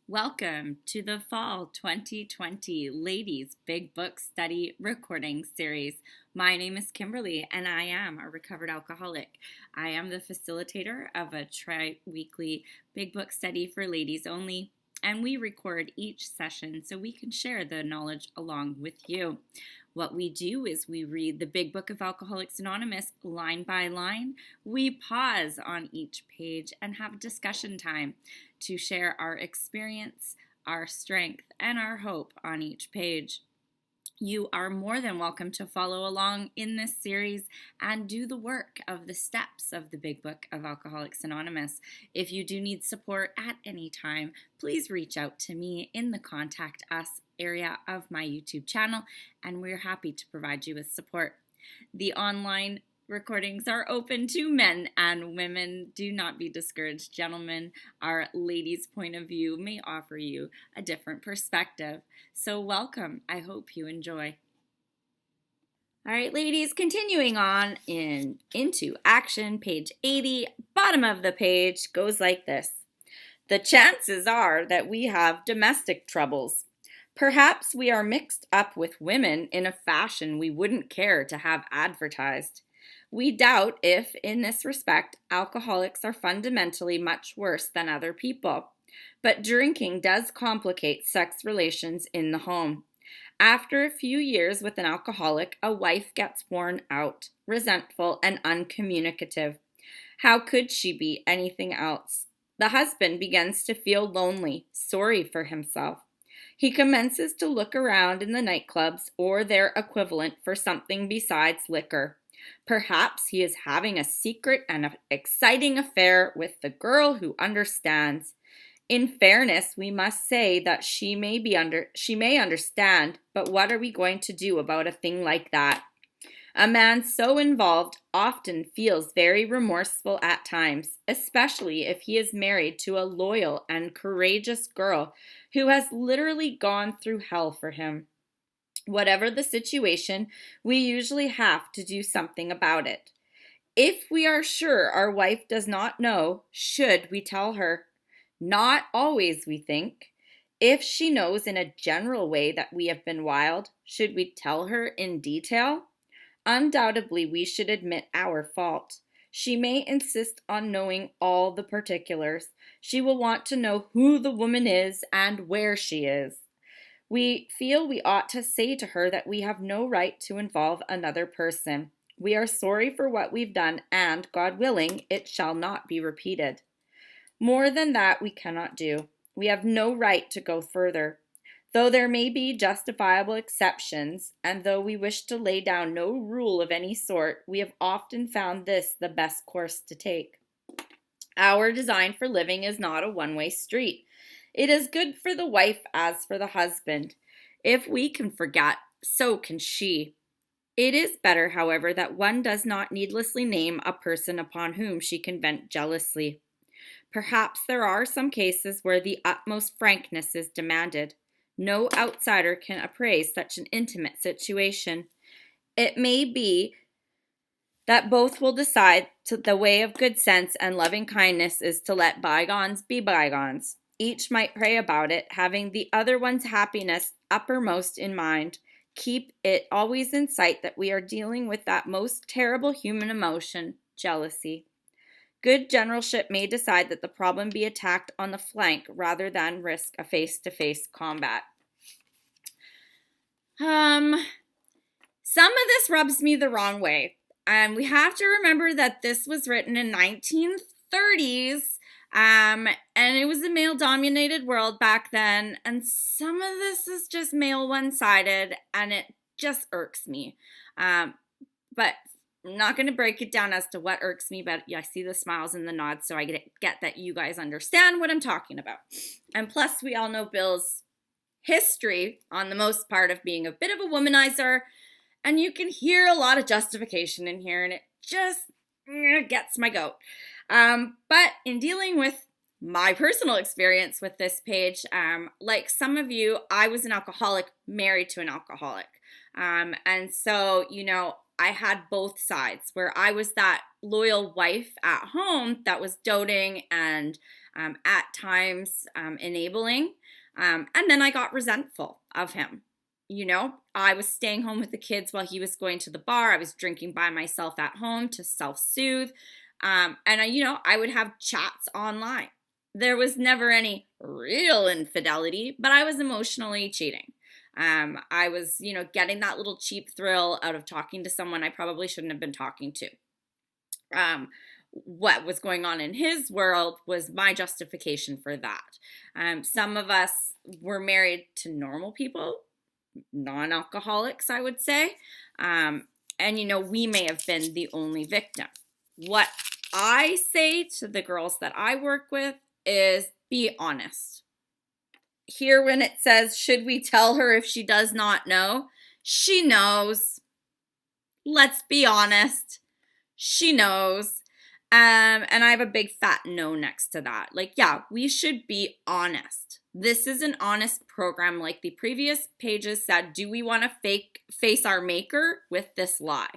Welcome to the Fall 2020 Ladies Big Book Study Recording Series. My name is Kimberly and I am a recovered alcoholic. I am the facilitator of a tri-weekly Big Book Study for ladies only, and we record each session so we can share the knowledge along with you. What we do is we read the Big Book of Alcoholics Anonymous line by line. We pause on each page and have discussion time to share our experience, our strength, and our hope on each page. You are more than welcome to follow along in this series and do the work of the steps of the Big Book of Alcoholics Anonymous. If you do need support at any time, please reach out to me in the Contact Us area of my YouTube channel, and we're happy to provide you with support. The online recordings are open to men and women. Do not be discouraged, gentlemen. Our ladies' point of view may offer you a different perspective. So welcome. I hope you enjoy. All right, ladies, continuing on into action, page 80, bottom of the page goes like this. The chances are that we have domestic troubles. Perhaps we are mixed up with women in a fashion we wouldn't care to have advertised. We doubt if, in this respect, alcoholics are fundamentally much worse than other people. But drinking does complicate sex relations in the home. After a few years with an alcoholic, a wife gets worn out, resentful, and uncommunicative. How could she be anything else? The husband begins to feel lonely, sorry for himself. He commences to look around in the nightclubs or their equivalent for something besides liquor. Perhaps he is having a secret and exciting affair with the girl who understands. In fairness, we must say that she may understand, but what are we going to do about a thing like that? A man so involved often feels very remorseful at times, especially if he is married to a loyal and courageous girl who has literally gone through hell for him. Whatever the situation, we usually have to do something about it. If we are sure our wife does not know, should we tell her? Not always, we think. If she knows in a general way that we have been wild, should we tell her in detail? Undoubtedly, we should admit our fault. She may insist on knowing all the particulars. She will want to know who the woman is and where she is. We feel we ought to say to her that we have no right to involve another person. We are sorry for what we've done, and, God willing, it shall not be repeated. More than that we cannot do. We have no right to go further. Though there may be justifiable exceptions, and though we wish to lay down no rule of any sort, we have often found this the best course to take. Our design for living is not a one-way street. It is good for the wife as for the husband. If we can forget, so can she. It is better, however, that one does not needlessly name a person upon whom she can vent jealously. Perhaps there are some cases where the utmost frankness is demanded. No outsider can appraise such an intimate situation. It may be that both will decide the way of good sense and loving kindness is to let bygones be bygones. Each might pray about it, having the other one's happiness uppermost in mind. Keep it always in sight that we are dealing with that most terrible human emotion, jealousy. Good generalship may decide that the problem be attacked on the flank rather than risk a face-to-face combat. Some of this rubs me the wrong way. And we have to remember that this was written in 1930s, and it was a male-dominated world back then, and some of this is just male one-sided, and it just irks me. But I'm not going to break it down as to what irks me, but I see the smiles and the nods, so I get that you guys understand what I'm talking about. And plus, we all know Bill's history, on the most part, of being a bit of a womanizer, and you can hear a lot of justification in here, and it just gets my goat. But in dealing with my personal experience with this page, like some of you, I was an alcoholic married to an alcoholic. And so, I had both sides where I was that loyal wife at home that was doting and at times enabling. And then I got resentful of him. You know, I was staying home with the kids while he was going to the bar. I was drinking by myself at home to self-soothe. I would have chats online. There was never any real infidelity, but I was emotionally cheating. I was, getting that little cheap thrill out of talking to someone I probably shouldn't have been talking to. What was going on in his world was my justification for that. Some of us were married to normal people, non-alcoholics, I would say. We may have been the only victim. What I say to the girls that I work with is be honest. Here when it says, should we tell her if she does not know? She knows. Let's be honest. She knows. And I have a big fat no next to that. We should be honest. This is an honest program. Like the previous pages said, do we want to face our maker with this lie?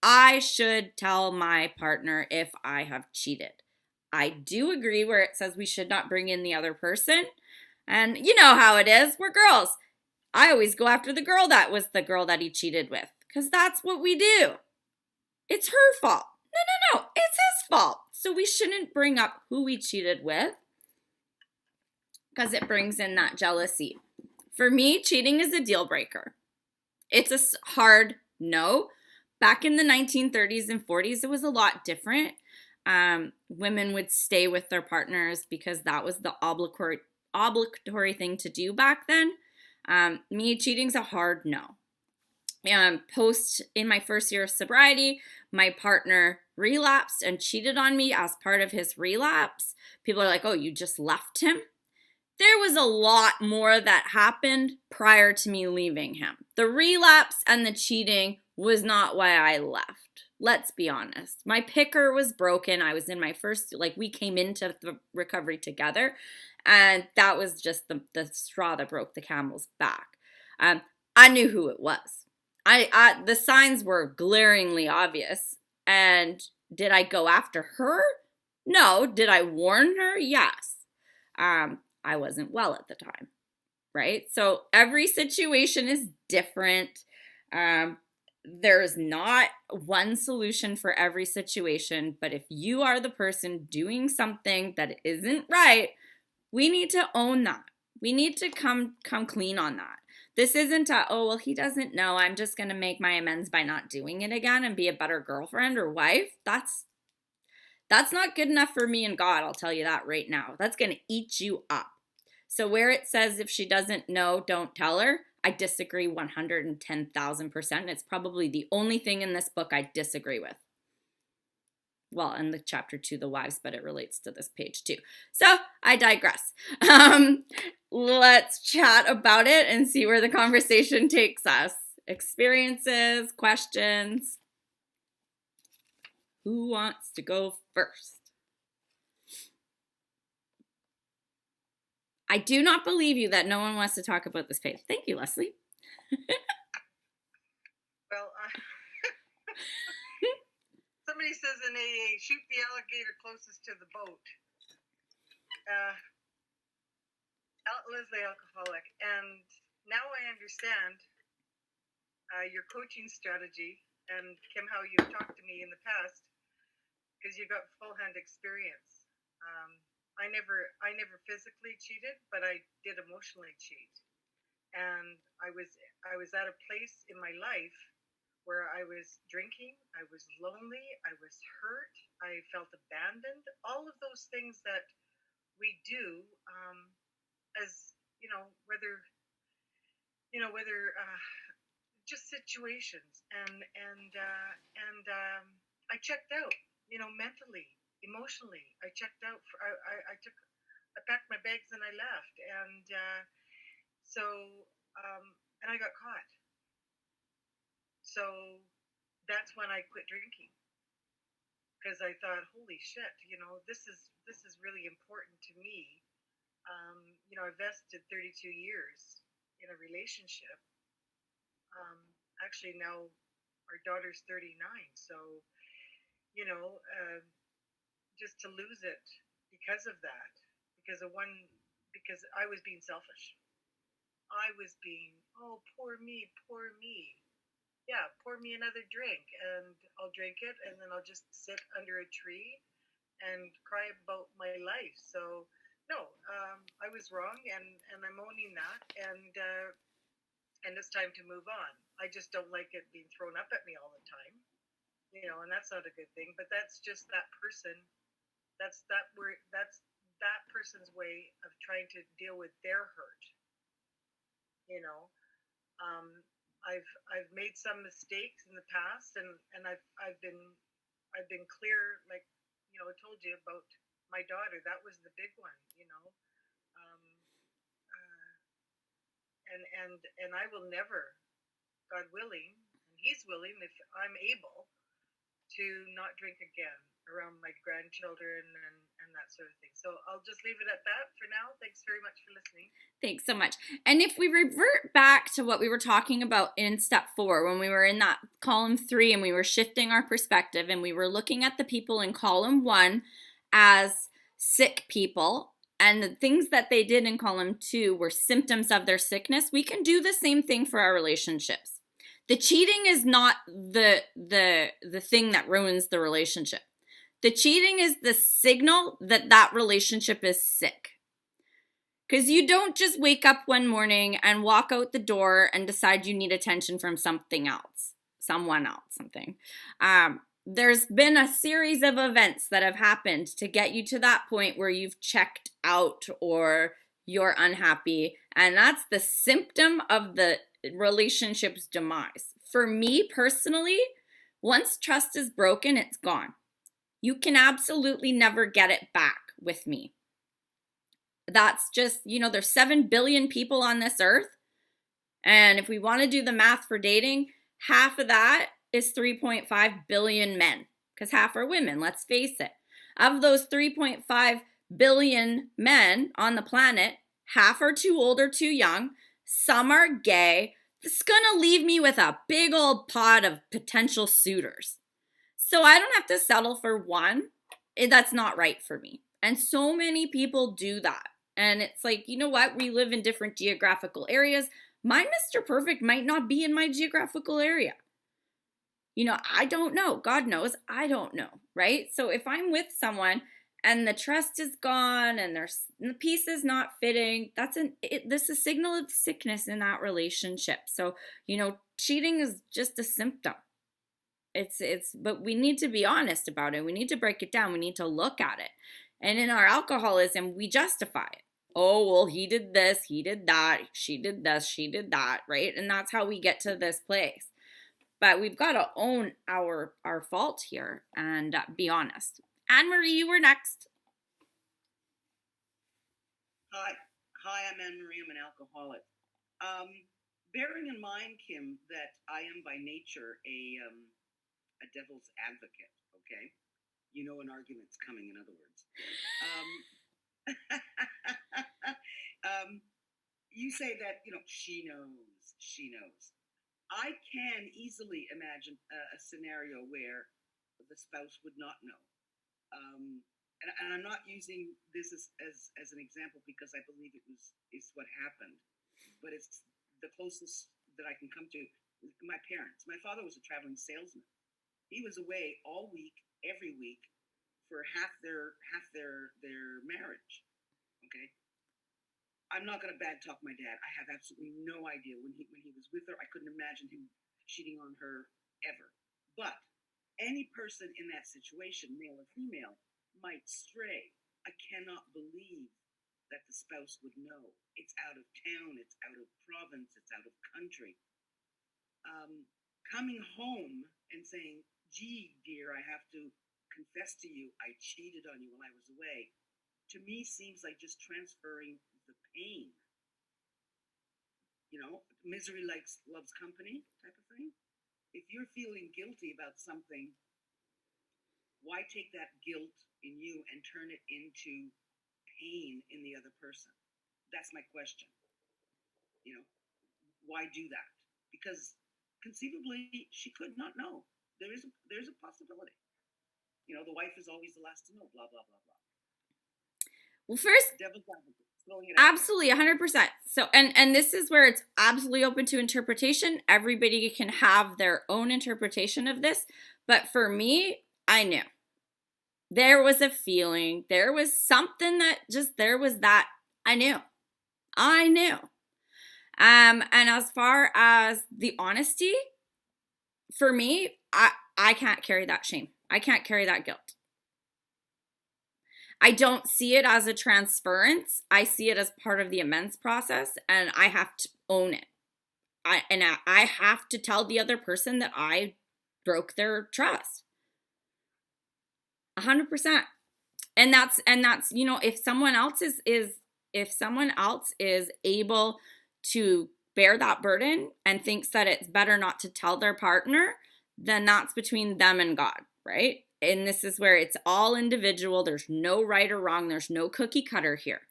I should tell my partner if I have cheated. I do agree where it says we should not bring in the other person. And you know how it is. We're girls. I always go after the girl that was the girl that he cheated with, because that's what we do. It's her fault. No. It's his fault. So we shouldn't bring up who we cheated with, because it brings in that jealousy. For me, cheating is a deal breaker. It's a hard no. Back in the 1930s and 40s, it was a lot different. Women would stay with their partners because that was the obligatory thing to do back then. Me, cheating's a hard no. In my first year of sobriety, my partner relapsed and cheated on me as part of his relapse. People are like, oh, you just left him? There was a lot more that happened prior to me leaving him. The relapse and the cheating was not why I left. Let's be honest. My picker was broken. I was in my first, we came into the recovery together, and that was just the straw that broke the camel's back. I knew who it was. The signs were glaringly obvious. And did I go after her? No. Did I warn her? Yes. I wasn't well at the time, right? So every situation is different. There's not one solution for every situation, but if you are the person doing something that isn't right, we need to own that. We need to come clean on that. This isn't he doesn't know, I'm just going to make my amends by not doing it again and be a better girlfriend or wife. That's not good enough for me and God, I'll tell you that right now. That's going to eat you up. So where it says if she doesn't know, don't tell her, I disagree 110,000%. It's probably the only thing in this book I disagree with. Well, in the chapter 2, the wives, but it relates to this page too. So I digress. Let's chat about it and see where the conversation takes us. Experiences, questions. Who wants to go first? I do not believe you that no one wants to talk about this page. Thank you, Leslie. Well, somebody says in AA, shoot the alligator closest to the boat. Leslie, alcoholic, and now I understand your coaching strategy, and Kim, how you've talked to me in the past, because you got full-hand experience. I never physically cheated, but I did emotionally cheat, and I was at a place in my life where I was drinking, I was lonely, I was hurt, I felt abandoned, all of those things that we do, as whether just situations, and I checked out, mentally, emotionally. I checked out. I packed my bags and I left, and and I got caught. So that's when I quit drinking, because I thought, holy shit, this is really important to me. I vested 32 years in a relationship. Actually, now our daughter's 39, so just to lose it because of that, because I was being selfish. I was being, oh, poor me. Yeah, pour me another drink and I'll drink it and then I'll just sit under a tree and cry about my life. So, no, I was wrong and I'm owning that and it's time to move on. I just don't like it being thrown up at me all the time, and that's not a good thing. But that's just that person. That's that person's way of trying to deal with their hurt. You know, um, I've made some mistakes in the past, and I've been clear, like I told you about my daughter. That was the big one. Um, uh, and I will never, God willing, and He's willing, if I'm able to not drink again around my grandchildren and that sort of thing. So I'll just leave it at that for now. Thanks very much for listening. Thanks so much. And if we revert back to what we were talking about in step 4, when we were in that column 3 and we were shifting our perspective and we were looking at the people in column 1 as sick people, and the things that they did in column 2 were symptoms of their sickness, we can do the same thing for our relationships. The cheating is not the thing that ruins the relationship. The cheating is the signal that that relationship is sick. Because you don't just wake up one morning and walk out the door and decide you need attention from someone else. There's been a series of events that have happened to get you to that point where you've checked out or you're unhappy. And that's the symptom of the relationship's demise. For me personally, once trust is broken, it's gone. You can absolutely never get it back with me. That's just, there's 7 billion people on this earth. And if we want to do the math for dating, half of that is 3.5 billion men, because half are women, let's face it. Of those 3.5 billion men on the planet, half are too old or too young. Some are gay. This is going to leave me with a big old pot of potential suitors. So I don't have to settle for one. That's not right for me. And so many people do that. And it's like, you know what? We live in different geographical areas. My Mr. Perfect might not be in my geographical area. I don't know. God knows. I don't know, right? So if I'm with someone and the trust is gone and the piece is not fitting, this is a signal of sickness in that relationship. So, cheating is just a symptom. But we need to be honest about it. We need to break it down. We need to look at it. And in our alcoholism, we justify it. Oh, well, he did this, he did that, she did this, she did that, right? And that's how we get to this place. But we've got to own our fault here and be honest. Anne-Marie, you were next. Hi, I'm Anne-Marie. I'm an alcoholic. Bearing in mind, Kim, that I am by nature a devil's advocate, okay? An argument's coming, in other words. You say that, she knows. I can easily imagine a scenario where the spouse would not know. And I'm not using this as an example because I believe is what happened, but it's the closest that I can come to. My parents. My father was a traveling salesman. He was away all week, every week, for half their marriage. Okay. I'm not going to bad talk my dad. I have absolutely no idea when he was with her. I couldn't imagine him cheating on her ever. But any person in that situation, male or female, might stray. I cannot believe that the spouse would know. It's out of town. It's out of province. It's out of country. Coming home and saying, gee, dear, I have to confess to you, I cheated on you while I was away, to me seems like just transferring the pain. Misery loves company type of thing. If you're feeling guilty about something, why take that guilt in you and turn it into pain in the other person? That's my question. Why do that? Because conceivably she could not know. There's a possibility. The wife is always the last to know, blah, blah, blah, blah. Well, first, Devil's advocate, throwing it out there. absolutely 100%. So, and this is where it's absolutely open to interpretation. Everybody can have their own interpretation of this. But for me, I knew. There was a feeling. There was something that just, there was that. I knew. I knew. And as far as the honesty, for me, I can't carry that shame. I can't carry that guilt. I don't see it as a transference. I see it as part of the amends process, and I have to own it. I have to tell the other person that I broke their trust. 100%. And that's, you know, if someone else is able to bear that burden and thinks that it's better not to tell their partner, then that's between them and God, right? And this is where it's all individual. There's no right or wrong. There's no cookie cutter here.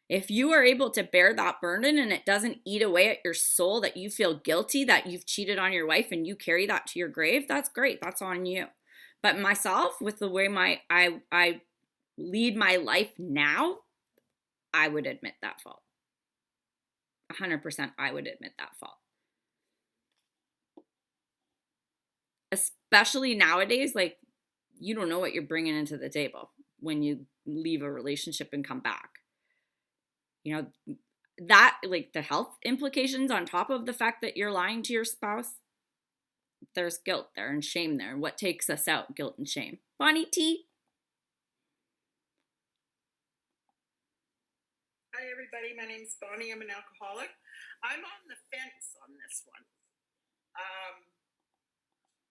If you are able to bear that burden and it doesn't eat away at your soul, that you feel guilty that you've cheated on your wife and you carry that to your grave, that's great. That's on you. But myself, with the way I lead my life now, I would admit that fault. 100% I would admit that fault. Especially nowadays, like, you don't know what you're bringing into the table when you leave a relationship and come back. You know, that, like, the health implications on top of the fact that you're lying to your spouse, there's guilt there and shame there. What takes us out? Guilt and shame. Bonnie T. Hi, everybody. My name's Bonnie. I'm an alcoholic. I'm on the fence on this one.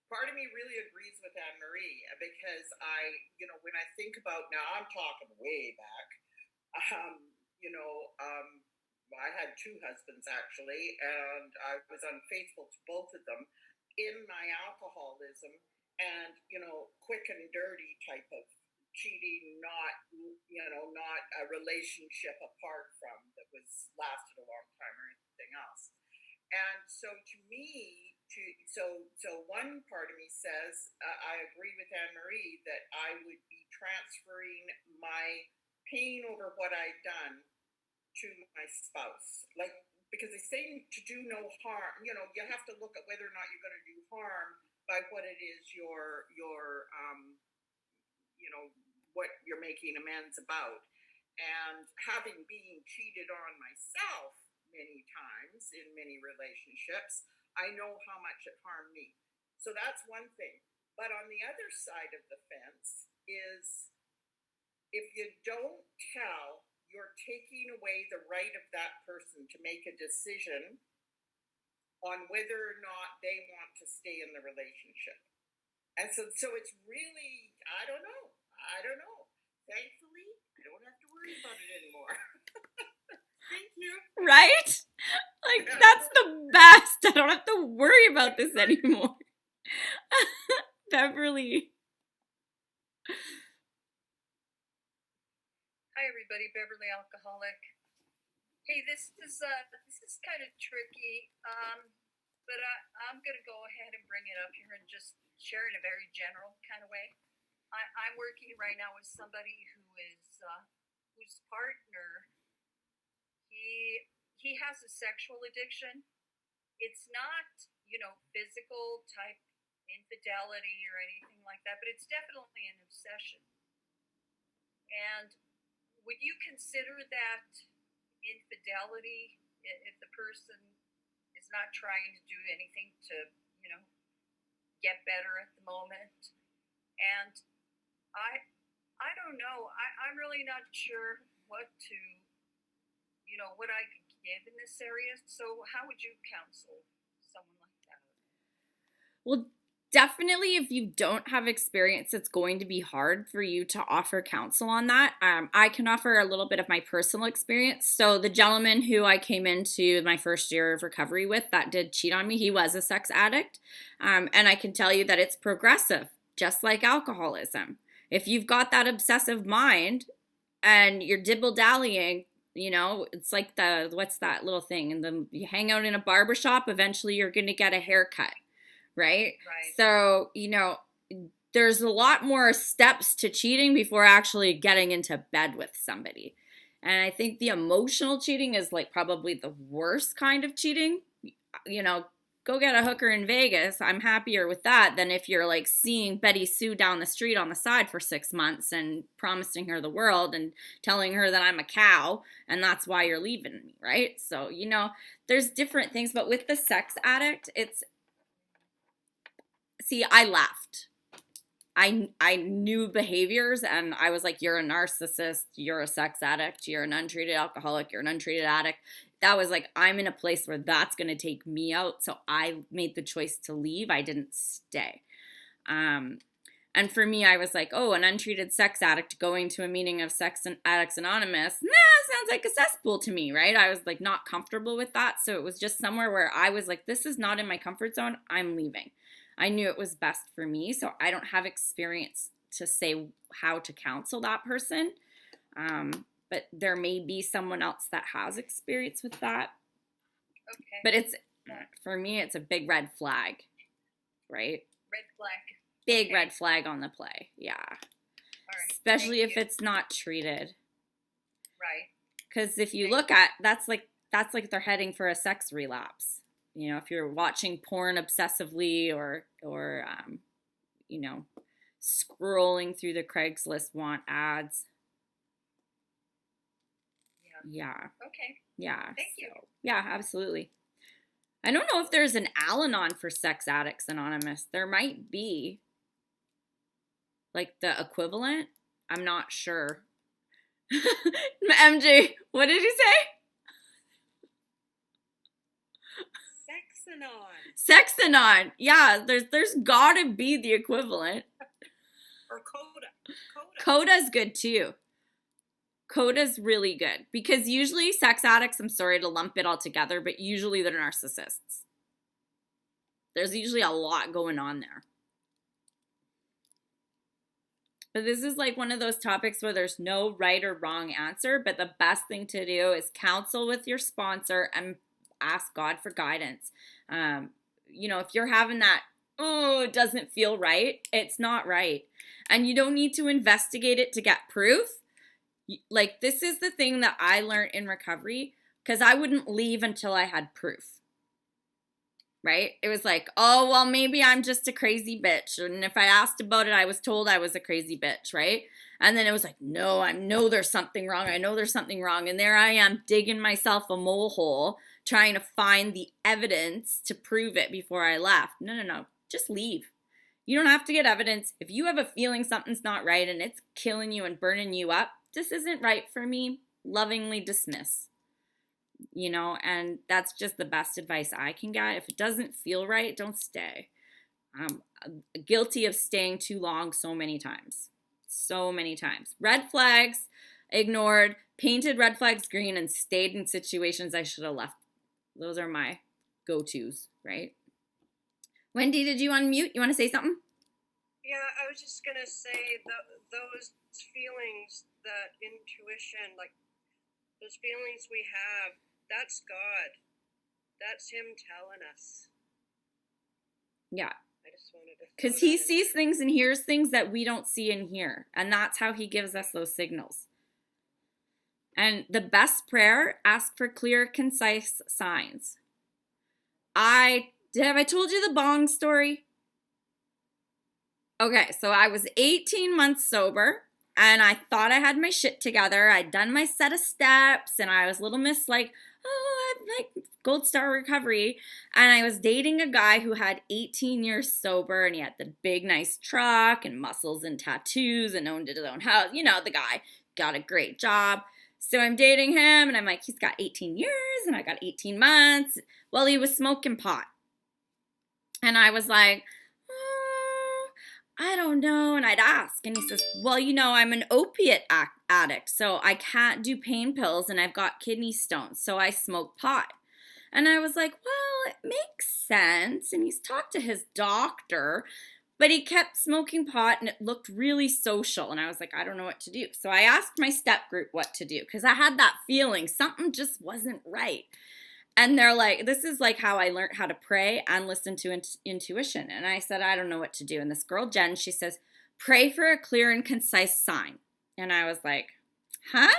Part of me really agrees with Anne-Marie because when I think about, now I'm talking way back, I had two husbands actually, and I was unfaithful to both of them in my alcoholism, and, quick and dirty type of cheating, not a relationship apart from that was lasted a long time or anything else. And so to me, so one part of me says, I agree with Anne-Marie that I would be transferring my pain over what I'd done to my spouse. Like, because they say to do no harm, you have to look at whether or not you're going to do harm by what it is what you're making amends about. And having been cheated on myself many times in many relationships, I know how much it harmed me. So that's one thing. But on the other side of the fence is, if you don't tell, you're taking away the right of that person to make a decision on whether or not they want to stay in the relationship. And so it's really, I don't know. Thankfully, I don't have to worry about it anymore. Thank you. Right? Like, that's the best. I don't have to worry about this anymore. Beverly. Hi, everybody. Beverly, alcoholic. Hey, this is kind of tricky, but I'm going to go ahead and bring it up here and just share in a very general kind of way. I'm working right now with somebody whose partner, he has a sexual addiction. It's not, physical type infidelity or anything like that, but it's definitely an obsession. And would you consider that infidelity if the person is not trying to do anything to, get better at the moment? And I don't know. I'm really not sure what to, what I could give in this area. So how would you counsel someone like that? Well, definitely, if you don't have experience, it's going to be hard for you to offer counsel on that. I can offer a little bit of my personal experience. So the gentleman who I came into my first year of recovery with that did cheat on me, he was a sex addict. And I can tell you that it's progressive, just like alcoholism. If you've got that obsessive mind and you're dibble-dallying, it's like what's that little thing? And you hang out in a barbershop, eventually you're going to get a haircut, right? So, there's a lot more steps to cheating before actually getting into bed with somebody. And I think the emotional cheating is like probably the worst kind of cheating. You know, go get a hooker in Vegas. I'm happier with that than if you're like seeing Betty Sue down the street on the side for 6 months and promising her the world and telling her that I'm a cow and that's why you're leaving me, right? So, you know, there's different things. But with the sex addict, I laughed. I knew behaviors and I was like, you're a narcissist, you're a sex addict, you're an untreated alcoholic, you're an untreated addict. That was like, I'm in a place where that's going to take me out. So I made the choice to leave. I didn't stay. And for me, I was like, oh, an untreated sex addict going to a meeting of Sex and Addicts Anonymous. Sounds like a cesspool to me, right? I was like not comfortable with that. So it was just somewhere where I was like, this is not in my comfort zone. I'm leaving. I knew it was best for me, so I don't have experience to say how to counsel that person. But there may be someone else that has experience with that. Okay. But for me, it's a big red flag, right? Red flag. Big red flag on the play, yeah. All right. Especially if it's not treated. Right. Because if you look at, that's like they're heading for a sex relapse. You know, if you're watching porn obsessively or you know, scrolling through the Craigslist want ads. Yeah. Okay. Yeah. Thank you. Yeah, absolutely. I don't know if there's an Al-Anon for Sex Addicts Anonymous. There might be. Like the equivalent. I'm not sure. MJ, what did you say? Sexanon. Yeah, there's gotta be the equivalent. Or Coda. Coda's good too. Coda's really good because usually sex addicts, I'm sorry to lump it all together, but usually they're narcissists. There's usually a lot going on there. But this is like one of those topics where there's no right or wrong answer, but the best thing to do is counsel with your sponsor and ask God for guidance. You know, if you're having that, oh, it doesn't feel right, it's not right. And you don't need to investigate it to get proof. Like, this is the thing that I learned in recovery, because I wouldn't leave until I had proof. Right? It was like, oh, well, maybe I'm just a crazy bitch. And if I asked about it, I was told I was a crazy bitch, right? And then it was like, no, I know there's something wrong. I know there's something wrong. And there I am digging myself a mole hole, trying to find the evidence to prove it before I left. No. Just leave. You don't have to get evidence. If you have a feeling something's not right and it's killing you and burning you up, this isn't right for me, lovingly dismiss. You know, and that's just the best advice I can get. If it doesn't feel right, don't stay. I'm guilty of staying too long so many times. So many times. Red flags ignored, painted red flags green, and stayed in situations I should have left. Those are my go-tos, right? Wendy, did you unmute? You want to say something? Yeah, I was just going to say those feelings, that intuition, like those feelings we have, that's God. That's Him telling us. Yeah. I just wanted to. Because He sees things and hears things that we don't see and hear. And that's how He gives us those signals. And the best prayer, ask for clear, concise signs. Have I told you the bong story? Okay, so I was 18 months sober. And I thought I had my shit together. I'd done my set of steps, and I was Little Miss like, oh, I'm like Gold Star recovery. And I was dating a guy who had 18 years sober, and he had the big, nice truck and muscles and tattoos and owned his own house. You know, the guy got a great job. So I'm dating him, and I'm like, he's got 18 years, and I got 18 months. Well, he was smoking pot. And I was like, I don't know. And I'd ask. And he says, well, you know, I'm an opiate addict, so I can't do pain pills and I've got kidney stones, so I smoke pot. And I was like, well, it makes sense. And he's talked to his doctor, but he kept smoking pot and it looked really social. And I was like, I don't know what to do. So I asked my step group what to do because I had that feeling something just wasn't right. And they're like, this is like how I learned how to pray and listen to intuition. And I said, I don't know what to do. And this girl, Jen, she says, pray for a clear and concise sign. And I was like, huh?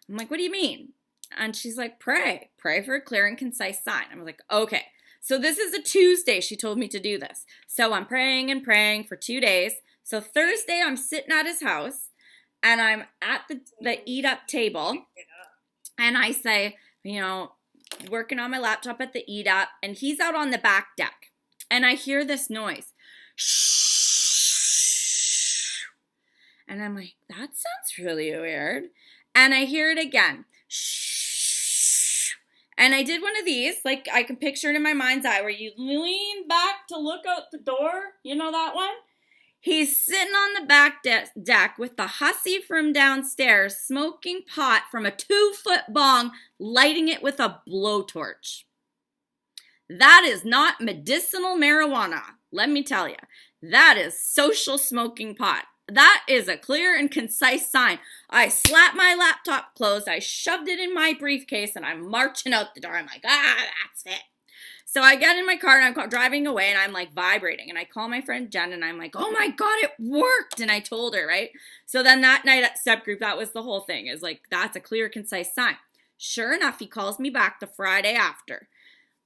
I'm like, what do you mean? And she's like, pray for a clear and concise sign. I was like, okay. So this is a Tuesday. She told me to do this. So I'm praying and praying for 2 days. So Thursday, I'm sitting at his house and I'm at the eat up table. And I say, working on my laptop at the eat up, and he's out on the back deck. And I hear this noise. Shh. And I'm like, that sounds really weird. And I hear it again. Shh. And I did one of these, like I can picture it in my mind's eye, where you lean back to look out the door. You know that one? He's sitting on the back deck with the hussy from downstairs smoking pot from a 2-foot bong, lighting it with a blowtorch. That is not medicinal marijuana, let me tell you. That is social smoking pot. That is a clear and concise sign. I slapped my laptop closed, I shoved it in my briefcase, and I'm marching out the door. I'm like, that's it. So I get in my car and I'm driving away and I'm like vibrating. And I call my friend Jen and I'm like, oh my God, it worked. And I told her, right? So then that night at step group, that was the whole thing. Is like, that's a clear, concise sign. Sure enough, he calls me back the Friday after.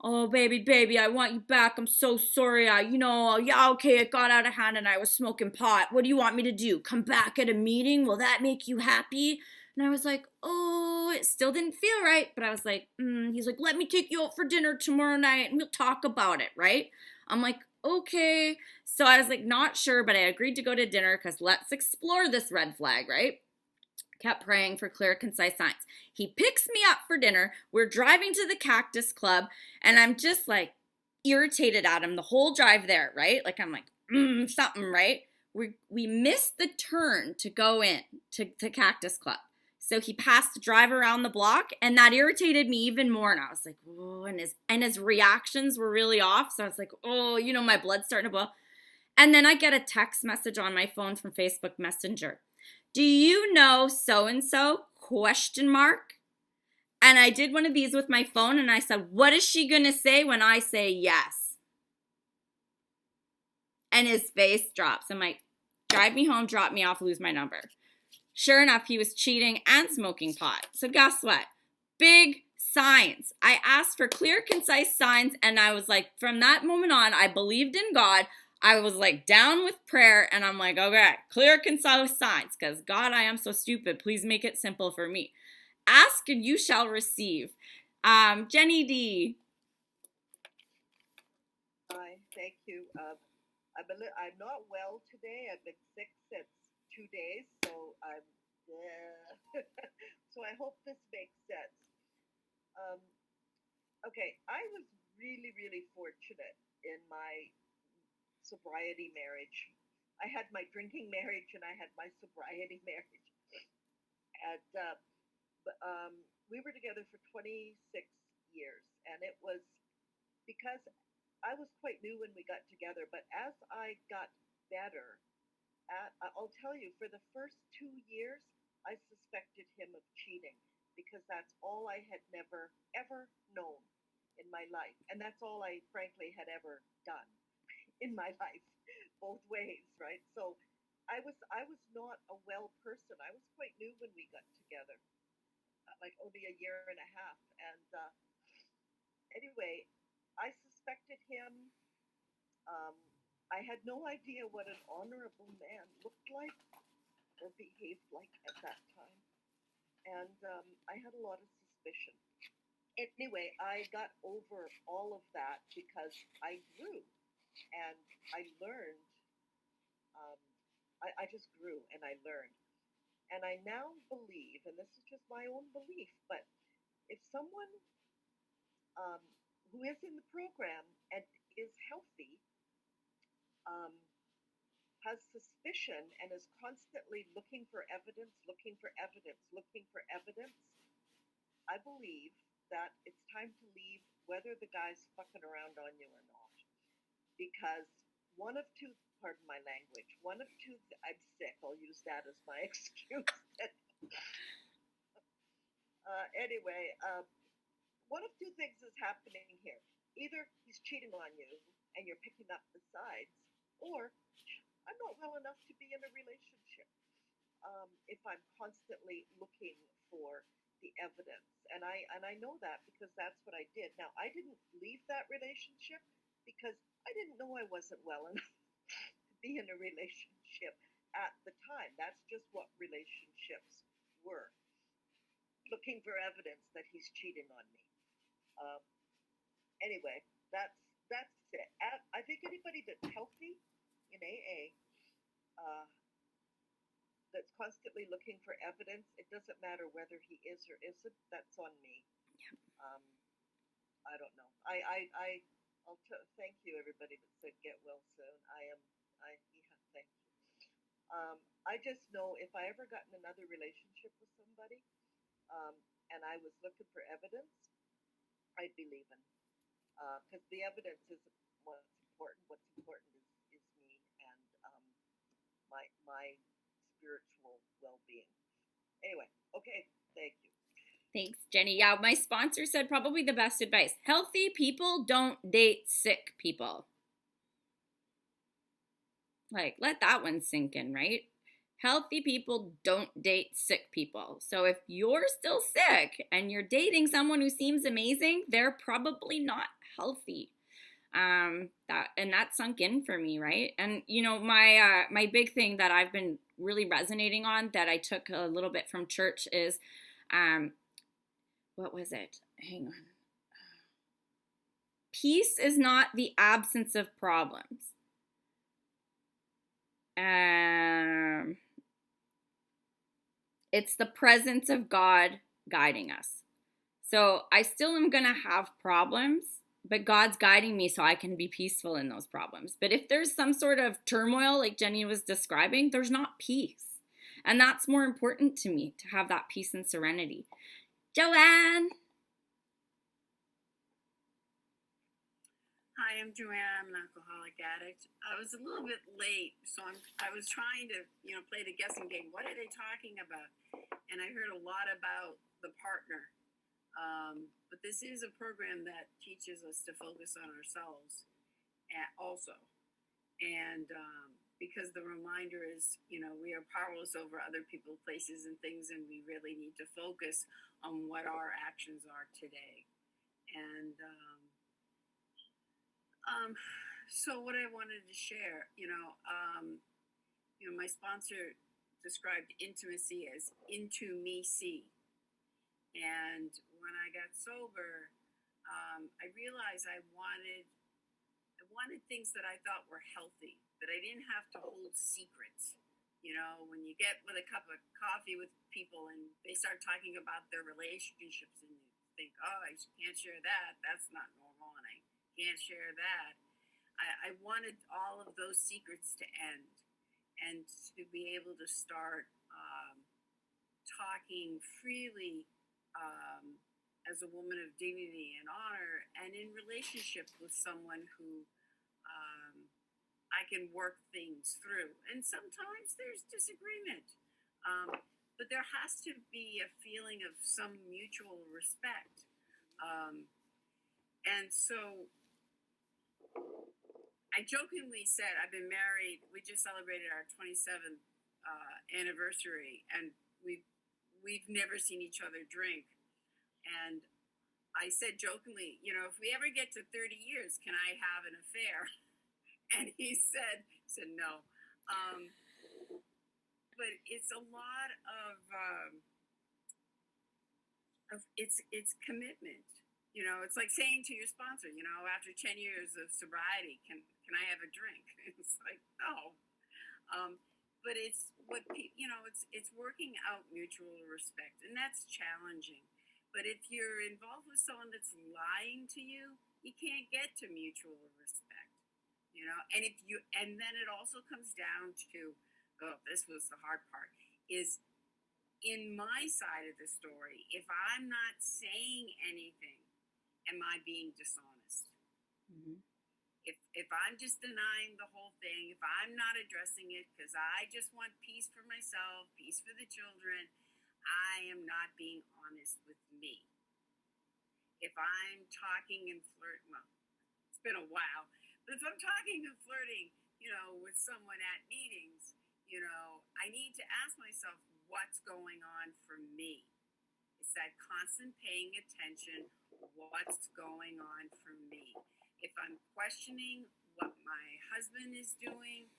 Oh, baby, I want you back. I'm so sorry. Okay, it got out of hand and I was smoking pot. What do you want me to do? Come back at a meeting? Will that make you happy? And I was like, oh, it still didn't feel right. But I was like, He's like, let me take you out for dinner tomorrow night and we'll talk about it, right? I'm like, okay. So I was like, not sure, but I agreed to go to dinner because let's explore this red flag, right? Kept praying for clear, concise signs. He picks me up for dinner. We're driving to the Cactus Club, and I'm just like irritated at him the whole drive there, right? Like I'm like, something, right? We missed the turn to go in to Cactus Club. So he passed to drive around the block, and that irritated me even more. And I was like, oh, and his reactions were really off. So I was like, oh, my blood's starting to boil. And then I get a text message on my phone from Facebook Messenger. Do you know so-and-so? ? And I did one of these with my phone and I said, what is she going to say when I say yes? And his face drops. I'm like, drive me home, drop me off, lose my number. Sure enough, he was cheating and smoking pot. So guess what? Big signs. I asked for clear, concise signs, and I was like, from that moment on, I believed in God. I was like down with prayer, and I'm like, okay, clear, concise signs, because God, I am so stupid. Please make it simple for me. Ask and you shall receive. Jenny D. Hi, thank you. I'm not well today. I've been sick since 2 days, so I'm. So I hope this makes sense. Okay, I was really, really fortunate in my sobriety marriage. I had my drinking marriage and I had my sobriety marriage, and we were together for 26 years, and it was because I was quite new when we got together. But as I got better, I'll tell you, for the first 2 years, I suspected him of cheating because that's all I had never, ever known in my life. And that's all I, frankly, had ever done in my life, both ways, right? So I was not a well person. I was quite new when we got together, like only a year and a half. And anyway, I suspected him. I had no idea what an honorable man looked like or behaved like at that time. And I had a lot of suspicion. Anyway, I got over all of that because I grew and I learned. I just grew and I learned. And I now believe, and this is just my own belief, but if someone who is in the program and is healthy has suspicion and is constantly looking for evidence, I believe that it's time to leave whether the guy's fucking around on you or not. Because one of two, pardon my language, I'm sick, I'll use that as my excuse. Anyway, one of two things is happening here. Either he's cheating on you and you're picking up the sides, or I'm not well enough to be in a relationship if I'm constantly looking for the evidence. And I know that because that's what I did. Now, I didn't leave that relationship because I didn't know I wasn't well enough to be in a relationship at the time. That's just what relationships were. Looking for evidence that he's cheating on me. Um, anyway, that's it. I think anybody that's healthy in AA, uh, that's constantly looking for evidence, it doesn't matter whether he is or isn't. That's on me. Um, I don't know. Thank you everybody that said get well soon. Yeah, thank you. I just know if I ever got in another relationship with somebody, and I was looking for evidence, I'd be leaving. Because the evidence isn't what's important. What's important is me and my spiritual well-being. Anyway, okay, thank you. Thanks, Jenny. Yeah, my sponsor said probably the best advice. Healthy people don't date sick people. Like, let that one sink in, right? Healthy people don't date sick people. So if you're still sick and you're dating someone who seems amazing, they're probably not healthy. That sunk in for me, right? And my big thing that I've been really resonating on that I took a little bit from church is what was it? Hang on. Peace is not the absence of problems. It's the presence of God guiding us. So I still am going to have problems, but God's guiding me so I can be peaceful in those problems. But if there's some sort of turmoil like Jenny was describing, there's not peace. And that's more important to me, to have that peace and serenity. Joanne. Hi, I'm Joanne. I'm an alcoholic addict. I was a little bit late, so I was trying to, play the guessing game. What are they talking about? And I heard a lot about the partner. But this is a program that teaches us to focus on ourselves also. And because the reminder is, we are powerless over other people, places, and things, and we really need to focus on what our actions are today. And so what I wanted to share, my sponsor described intimacy as into me see. And when I got sober, I realized I wanted things that I thought were healthy, that I didn't have to hold secrets. When you get with a cup of coffee with people and they start talking about their relationships and you think, oh, I can't share that. That's not normal. And I can't share that. I wanted all of those secrets to end and to be able to start talking freely as a woman of dignity and honor and in relationship with someone who I can work things through. And sometimes there's disagreement, but there has to be a feeling of some mutual respect. And so I jokingly said, I've been married, we just celebrated our 27th anniversary, and we've never seen each other drink. And I said jokingly, if we ever get to 30 years, can I have an affair? And he said no. But it's a lot of it's commitment. It's like saying to your sponsor, after 10 years of sobriety, can I have a drink? It's like, no. But it's it's working out mutual respect, and that's challenging. But if you're involved with someone that's lying to you, you can't get to mutual respect, and then it also comes down to, this was the hard part, is in my side of the story, if I'm not saying anything, am I being dishonest? Mm-hmm. If I'm just denying the whole thing, if I'm not addressing it because I just want peace for myself, peace for the children, I am not being honest with me. If I'm talking and flirting, well, it's been a while, but if I'm talking and flirting, with someone at meetings, I need to ask myself what's going on for me. It's that constant paying attention, what's going on for me. If I'm questioning what my husband is doing,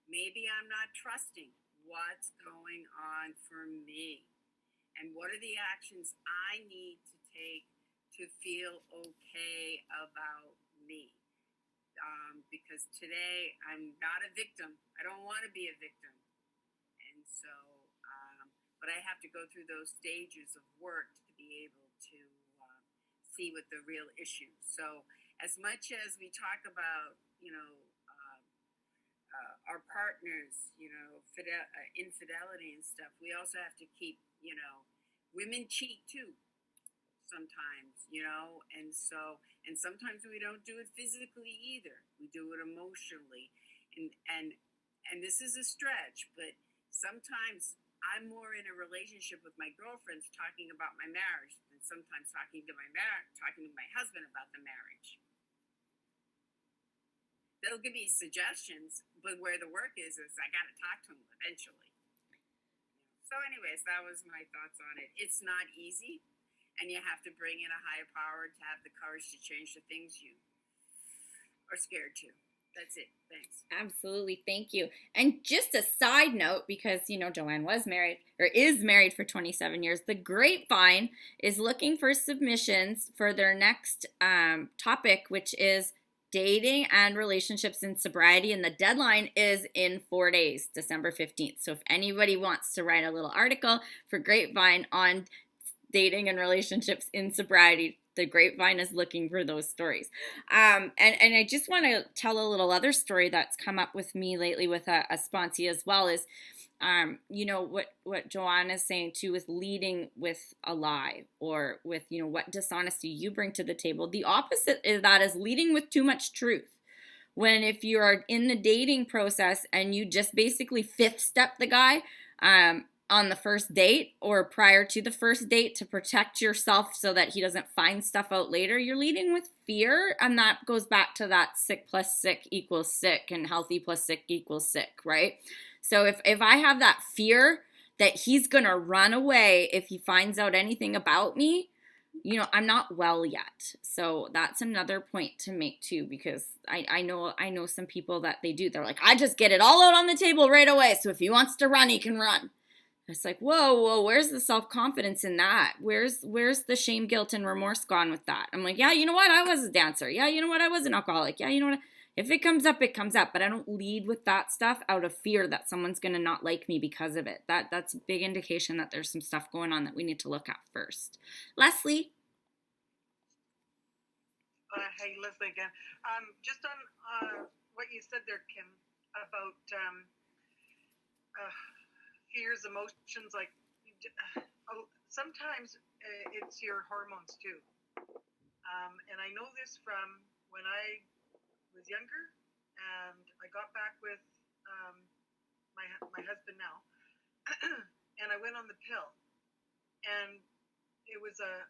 maybe I'm not trusting what's going on for me. And what are the actions I need to take to feel okay about me? Because today I'm not a victim. I don't want to be a victim. And so, but I have to go through those stages of work to be able to see what the real issue. So as much as we talk about, our partners, infidelity and stuff, we also have to keep, women cheat too sometimes, and sometimes we don't do it physically either. We do it emotionally. And this is a stretch, but sometimes I'm more in a relationship with my girlfriends talking about my marriage than sometimes talking to my husband about the marriage. They'll give me suggestions, but where the work is I got to talk to them eventually. So anyways, that was my thoughts on it. It's not easy, and you have to bring in a higher power to have the courage to change the things you are scared to. That's it. Thanks. Absolutely. Thank you. And just a side note, because, Joanne was married or is married for 27 years. The Grapevine is looking for submissions for their next topic, which is dating and relationships in sobriety. And the deadline is in 4 days, December 15th. So if anybody wants to write a little article for Grapevine on dating and relationships in sobriety, the Grapevine is looking for those stories. And I just want to tell a little other story that's come up with me lately with a sponsee as well is, what Joanne is saying too, with leading with a lie or with, what dishonesty you bring to the table. The opposite is that is leading with too much truth. When if you are in the dating process and you just basically fifth step the guy, on the first date or prior to the first date to protect yourself so that he doesn't find stuff out later, you're leading with fear. And that goes back to that sick plus sick equals sick and healthy plus sick equals sick, right? So if I have that fear that he's going to run away if he finds out anything about me, I'm not well yet. So that's another point to make too, because I know some people that they do. They're like, I just get it all out on the table right away. So if he wants to run, he can run. It's like, whoa, where's the self-confidence in that? Where's the shame, guilt, and remorse gone with that? I'm like, yeah, you know what? I was a dancer. Yeah, you know what? I was an alcoholic. Yeah, you know what? If it comes up, it comes up. But I don't lead with that stuff out of fear that someone's going to not like me because of it. That's a big indication that there's some stuff going on that we need to look at first. Leslie? Hey, Leslie again. Just on what you said there, Kim, about fears, emotions, like sometimes it's your hormones too. And I know this from when I was younger and I got back with my husband now, and I went on the pill, and it was a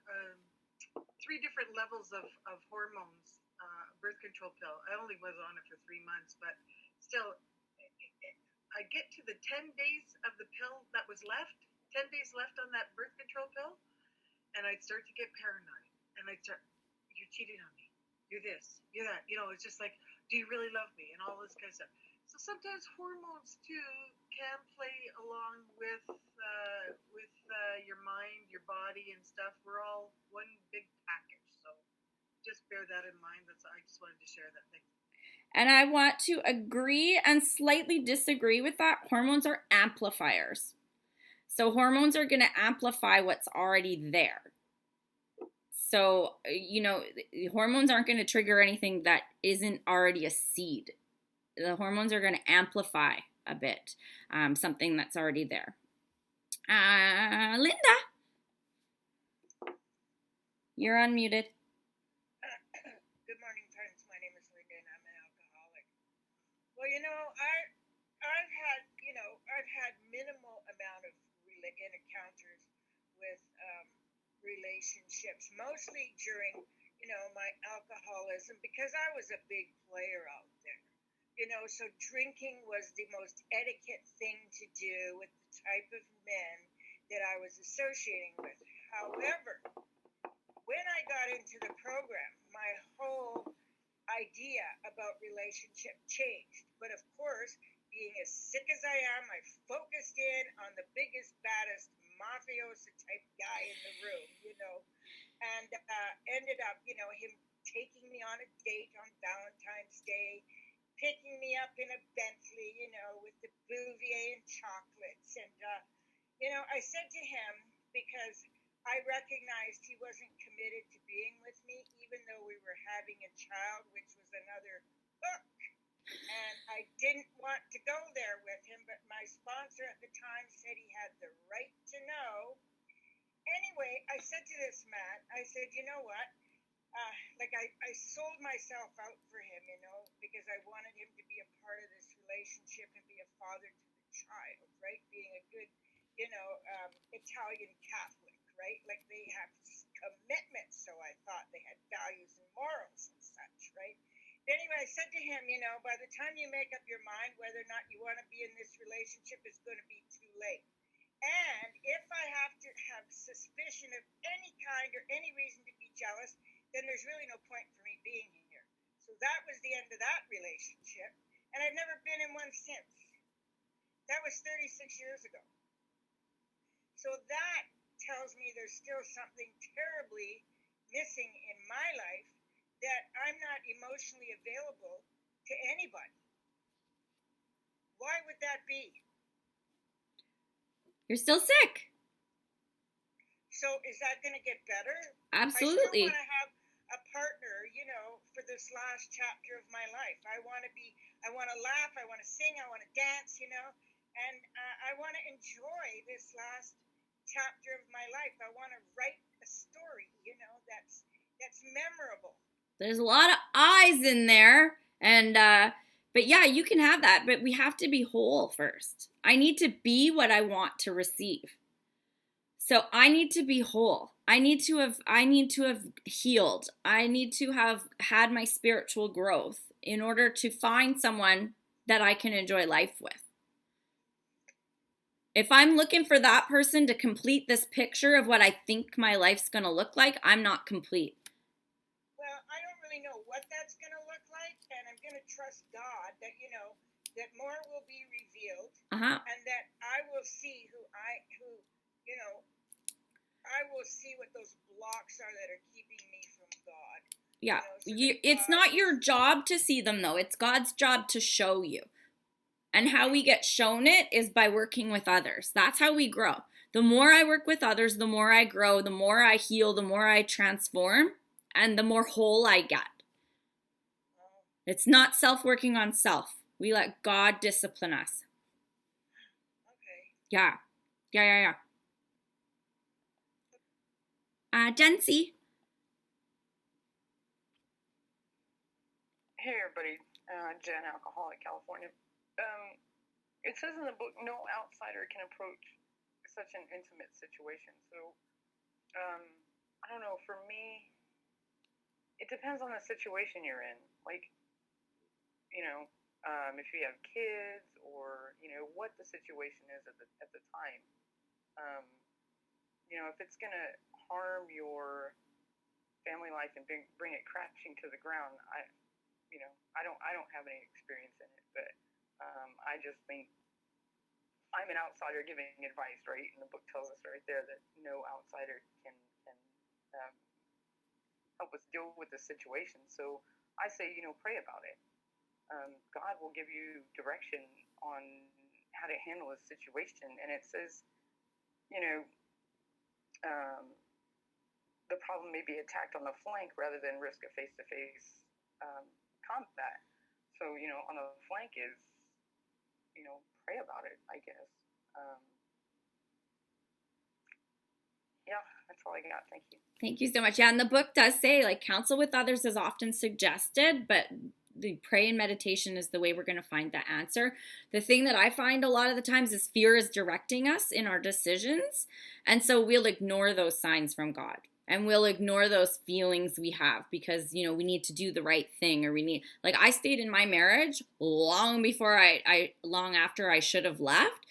3 different levels of hormones, birth control pill. I only was on it for 3 months, but still, I get to the 10 days of the pill that was left, 10 days left on that birth control pill, and I'd start to get paranoid. And I'd start, you're cheating on me. You're this, you're that. It's just like, do you really love me? And all this kind of stuff. So sometimes hormones, too, can play along with your mind, your body, and stuff. We're all one big package. So just bear that in mind. I just wanted to share that thing. And I want to agree and slightly disagree with that. Hormones are amplifiers. So hormones are going to amplify what's already there. So, hormones aren't going to trigger anything that isn't already a seed. The hormones are going to amplify a bit something that's already there. Linda, you're unmuted. Good morning, friends. My name is Linda, and I'm an alcoholic. Well, I've had minimal amount of encounters with relationships, mostly during, my alcoholism, because I was a big player out there. So drinking was the most etiquette thing to do with the type of men that I was associating with. However, when I got into the program, my whole idea about relationship changed. But of course, being as sick as I am, I focused in on the biggest, baddest mafioso type guy in the room, and ended up, him taking me on a date on Valentine's Day, picking me up in a Bentley, with the Bouvier and chocolates. And, I said to him, because I recognized he wasn't committed to being with me, even though we were having a child, which was another hook. And I didn't want to go there with him, but my sponsor at the time said he had the right to know. Anyway, I said to this man, I said, you know what? I sold myself out for him, because I wanted him to be a part of this relationship and be a father to the child, right? Being a good, Italian Catholic, right? Like they have commitment, so I thought they had values and morals and such, right? Anyway, I said to him, by the time you make up your mind whether or not you want to be in this relationship, it's going to be too late. And if I have to have suspicion of any kind or any reason to be jealous, then there's really no point for me being here. So that was the end of that relationship. And I've never been in one since. That was 36 years ago. So that tells me there's still something terribly missing in my life, that I'm not emotionally available to anybody. Why would that be? You're still sick. So is that going to get better? Absolutely. I still want to have a partner, for this last chapter of my life. I want to laugh, I want to sing, I want to dance, and I want to enjoy this last chapter of my life. I want to write a story, that's memorable. There's a lot of eyes in there, and but yeah, you can have that, but we have to be whole first. I need to be what I want to receive. So I need to be whole. I need to have healed. I need to have had my spiritual growth in order to find someone that I can enjoy life with. If I'm looking for that person to complete this picture of what I think my life's going to look like, I'm not complete. Well, I don't really know what that's going to look like, and I'm going to trust God that, that more will be revealed, and that I will see I will see what those blocks are that are keeping me from God. Yeah, it's not your job to see them, though. It's God's job to show you. And how we get shown it is by working with others. That's how we grow. The more I work with others, the more I grow, the more I heal, the more I transform, and the more whole I get. It's not self-working on self. We let God discipline us. Okay. Yeah. Jency. Hey everybody, Jen, Alcoholic, California. It says in the book, no outsider can approach such an intimate situation. So, I don't know, for me, it depends on the situation you're in. Like, if you have kids or, what the situation is at the time. If it's going to harm your family life and bring it crashing to the ground, I don't have any experience in it, but I just think I'm an outsider giving advice, right? And the book tells us right there that no outsider can help us deal with the situation. So I say, pray about it. God will give you direction on how to handle a situation. And it says, the problem may be attacked on the flank rather than risk a face-to-face combat. So, on the flank is, pray about it, I guess. Yeah, that's all I got. Thank you. Thank you so much. Yeah, and the book does say, counsel with others is often suggested, but the prayer and meditation is the way we're going to find the answer. The thing that I find a lot of the times is fear is directing us in our decisions, and so we'll ignore those signs from God. And we'll ignore those feelings we have because, we need to do the right thing, or we need, I stayed in my marriage long after I should have left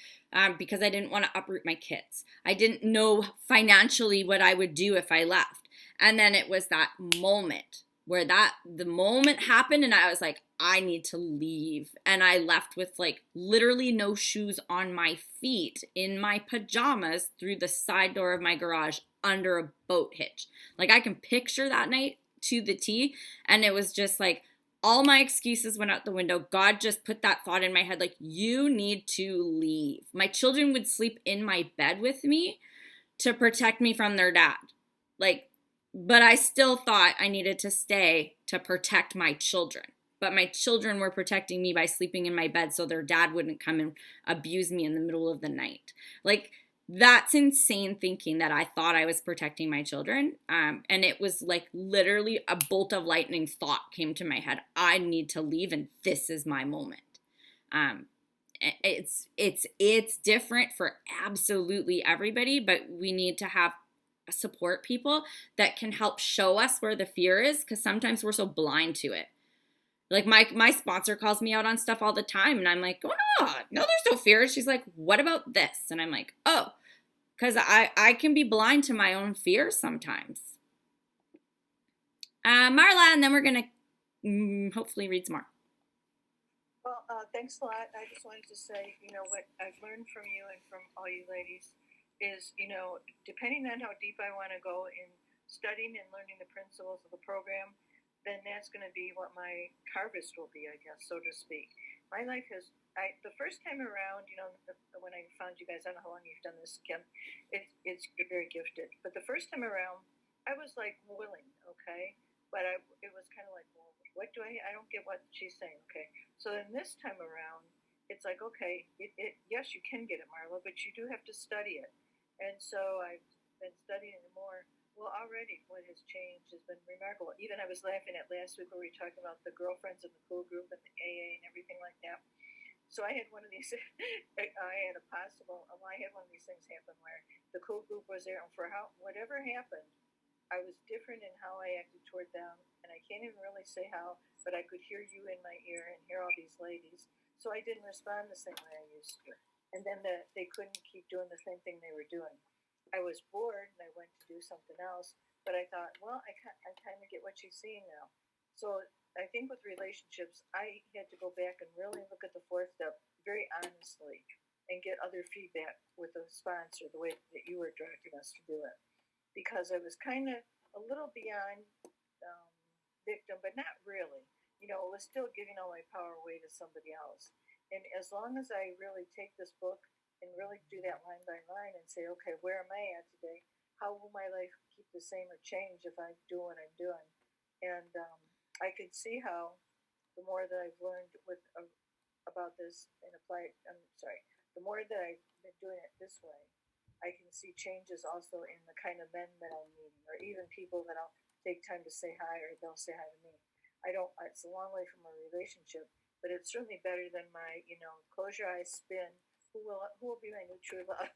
because I didn't want to uproot my kids. I didn't know financially what I would do if I left. And then it was that moment where the moment happened and I was like, I need to leave. And I left with like literally no shoes on my feet in my pajamas through the side door of my garage under a boat hitch. Like I can picture that night to the T. And it was just like, all my excuses went out the window. God just put that thought in my head, like, you need to leave. My children would sleep in my bed with me to protect me from their dad. Like, but I still thought I needed to stay to protect my children. But my children were protecting me by sleeping in my bed so their dad wouldn't come and abuse me in the middle of the night. Like, that's insane thinking that I thought I was protecting my children. And it was like literally a bolt of lightning thought came to my head. I need to leave and this is my moment. It's different for absolutely everybody, but we need to have support people that can help show us where the fear is, because sometimes we're so blind to it. Like my sponsor calls me out on stuff all the time and I'm like, oh no, there's no fear. She's like, what about this? And I'm like, oh, because I can be blind to my own fears sometimes. Marla, and then we're going to hopefully read some more. Well, thanks a lot. I just wanted to say, what I've learned from you and from all you ladies is, depending on how deep I want to go in studying and learning the principles of the program, then that's going to be what my harvest will be, I guess, so to speak. My life has, the first time around, when I found you guys, I don't know how long you've done this, Kim, you're very gifted. But the first time around, I was like willing, okay? But it was kind of like, well, what do I don't get what she's saying, okay? So then this time around, it's like, okay, yes, you can get it, Marla, but you do have to study it. And so I've been studying it more. Well, already what has changed has been remarkable. Even I was laughing at last week where we were talking about the girlfriends in the cool group and the AA and everything like that. So I had one of these, I had one of these things happen where the cool group was there, and for whatever happened, I was different in how I acted toward them, and I can't even really say how, but I could hear you in my ear and hear all these ladies. So I didn't respond the same way I used to. And then they couldn't keep doing the same thing they were doing. I was bored and I went to do something else, but I thought, well, I kind of get what she's seeing now. So I think with relationships, I had to go back and really look at the fourth step very honestly and get other feedback with the sponsor, the way that you were directing us to do it. Because I was kind of a little beyond victim, but not really. It was still giving all my power away to somebody else. And as long as I really take this book and really do that line by line and say, okay, where am I at today? How will my life keep the same or change if I do what I'm doing? And I could see how the more that I've learned about this and the more that I've been doing it this way, I can see changes also in the kind of men that I'm meeting, or even people that I'll take time to say hi, or they'll say hi to me. It's a long way from a relationship, but it's certainly better than my, close your eyes, spin, who will be my new true love?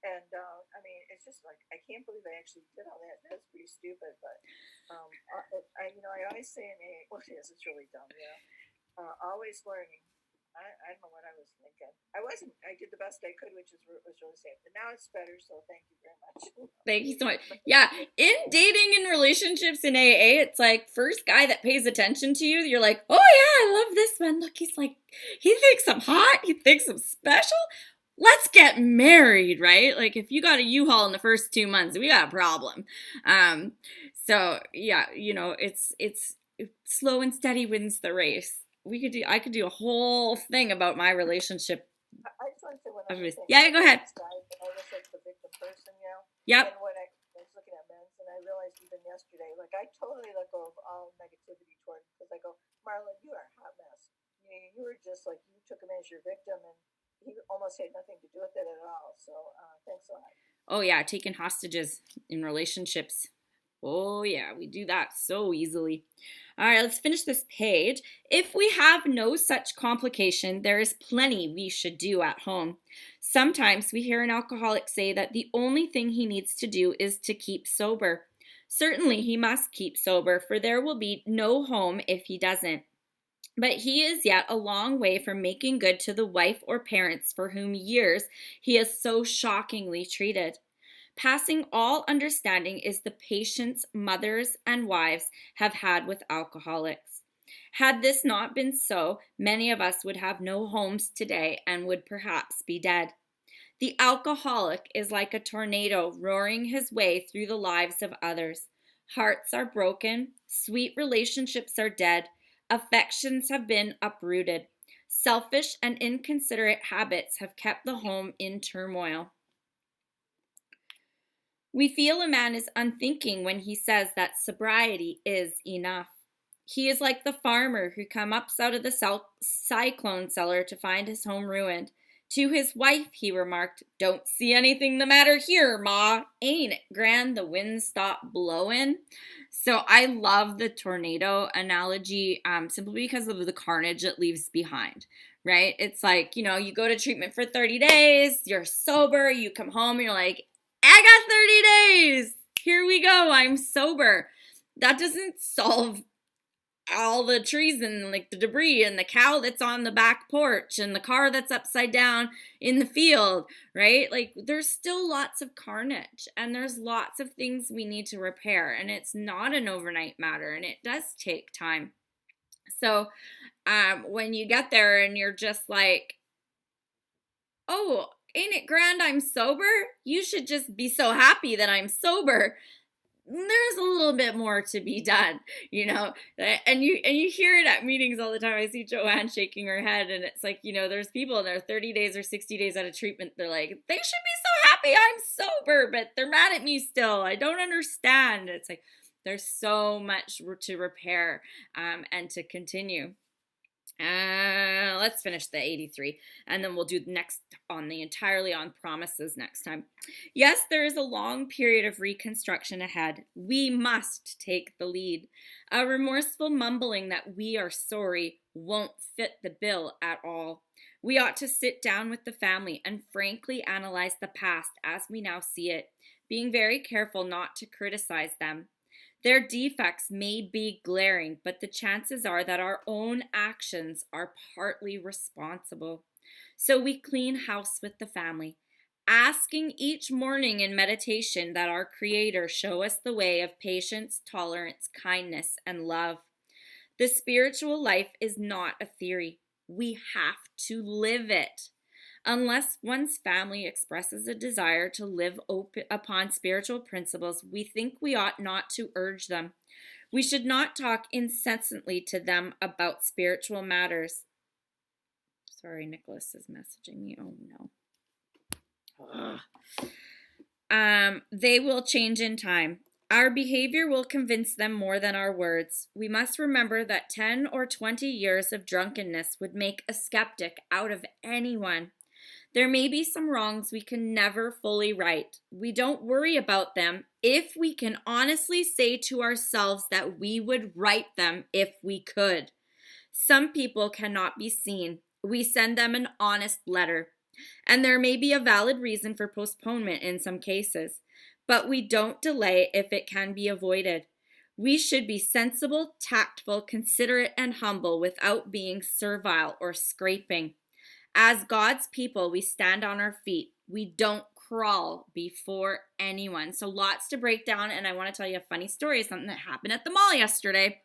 And I mean, it's just like, I can't believe I actually did all that. That's pretty stupid, but I always say in AA, well, yes, it's really dumb, always learning. I don't know what I was thinking. I did the best I could, which was really sad. But now it's better, so thank you very much. Thank you so much. Yeah, in dating and relationships in AA, it's like first guy that pays attention to you, you're like, oh yeah, I love this one. Look, he thinks I'm hot. He thinks I'm special. Let's get married, right? Like if you got a U-Haul in the first 2 months, we got a problem. So yeah, it's slow and steady wins the race. I could do a whole thing about my relationship. I just want to say one other thing. Yeah, go ahead. I was like the victim person, Yep. And when I was looking at men's, and I realized even yesterday, like I totally let go of all negativity toward, because I go, Marla, you are a hot mess. You were just like, you took him as your victim, and he almost had nothing to do with it at all. So thanks a lot. Oh yeah, taking hostages in relationships. Oh yeah, we do that so easily. All right, let's finish this page. If we have no such complication, there is plenty we should do at home. Sometimes we hear an alcoholic say that the only thing he needs to do is to keep sober. Certainly he must keep sober, for there will be no home if he doesn't. But he is yet a long way from making good to the wife or parents for whom years he has so shockingly treated. Passing all understanding is the patience mothers and wives have had with alcoholics. Had this not been so, many of us would have no homes today and would perhaps be dead. The alcoholic is like a tornado roaring his way through the lives of others. Hearts are broken, sweet relationships are dead, affections have been uprooted. Selfish and inconsiderate habits have kept the home in turmoil. We feel a man is unthinking when he says that sobriety is enough. He is like the farmer who comes up out of the cyclone cellar to find his home ruined. To his wife, he remarked, "Don't see anything the matter here, Ma. Ain't it grand the wind stopped blowing?" So I love the tornado analogy simply because of the carnage it leaves behind, right? It's like, you go to treatment for 30 days, you're sober, you come home and you're like, I got 30 days. Here we go. I'm sober. That doesn't solve all the trees and like the debris and the cow that's on the back porch and the car that's upside down in the field, right? Like there's still lots of carnage and there's lots of things we need to repair, and it's not an overnight matter and it does take time. So when you get there and you're just like, oh, ain't it grand I'm sober? You should just be so happy that I'm sober. There's a little bit more to be done, and you hear it at meetings all the time. I see Joanne shaking her head, and it's like, there's people in their 30 days or 60 days out of treatment. They're like, they should be so happy I'm sober, but they're mad at me still. I don't understand. It's like, there's so much to repair and to continue. Let's finish the 83 and then we'll do next on the entirely on promises next time. Yes, there is a long period of reconstruction ahead. We must take the lead. A remorseful mumbling that we are sorry won't fit the bill at all. We ought to sit down with the family and frankly analyze the past as we now see it, being very careful not to criticize them. Their defects may be glaring, but the chances are that our own actions are partly responsible. So we clean house with the family, asking each morning in meditation that our Creator show us the way of patience, tolerance, kindness, and love. The spiritual life is not a theory. We have to live it. Unless one's family expresses a desire to live upon spiritual principles, we think we ought not to urge them. We should not talk incessantly to them about spiritual matters. Sorry, Nicholas is messaging me. Oh, no. They will change in time. Our behavior will convince them more than our words. We must remember that 10 or 20 years of drunkenness would make a skeptic out of anyone. There may be some wrongs we can never fully right. We don't worry about them if we can honestly say to ourselves that we would right them if we could. Some people cannot be seen. We send them an honest letter, and there may be a valid reason for postponement in some cases, but we don't delay if it can be avoided. We should be sensible, tactful, considerate, and humble without being servile or scraping. As God's people, we stand on our feet. We don't crawl before anyone. So lots to break down, and I want to tell you a funny story of something that happened at the mall yesterday.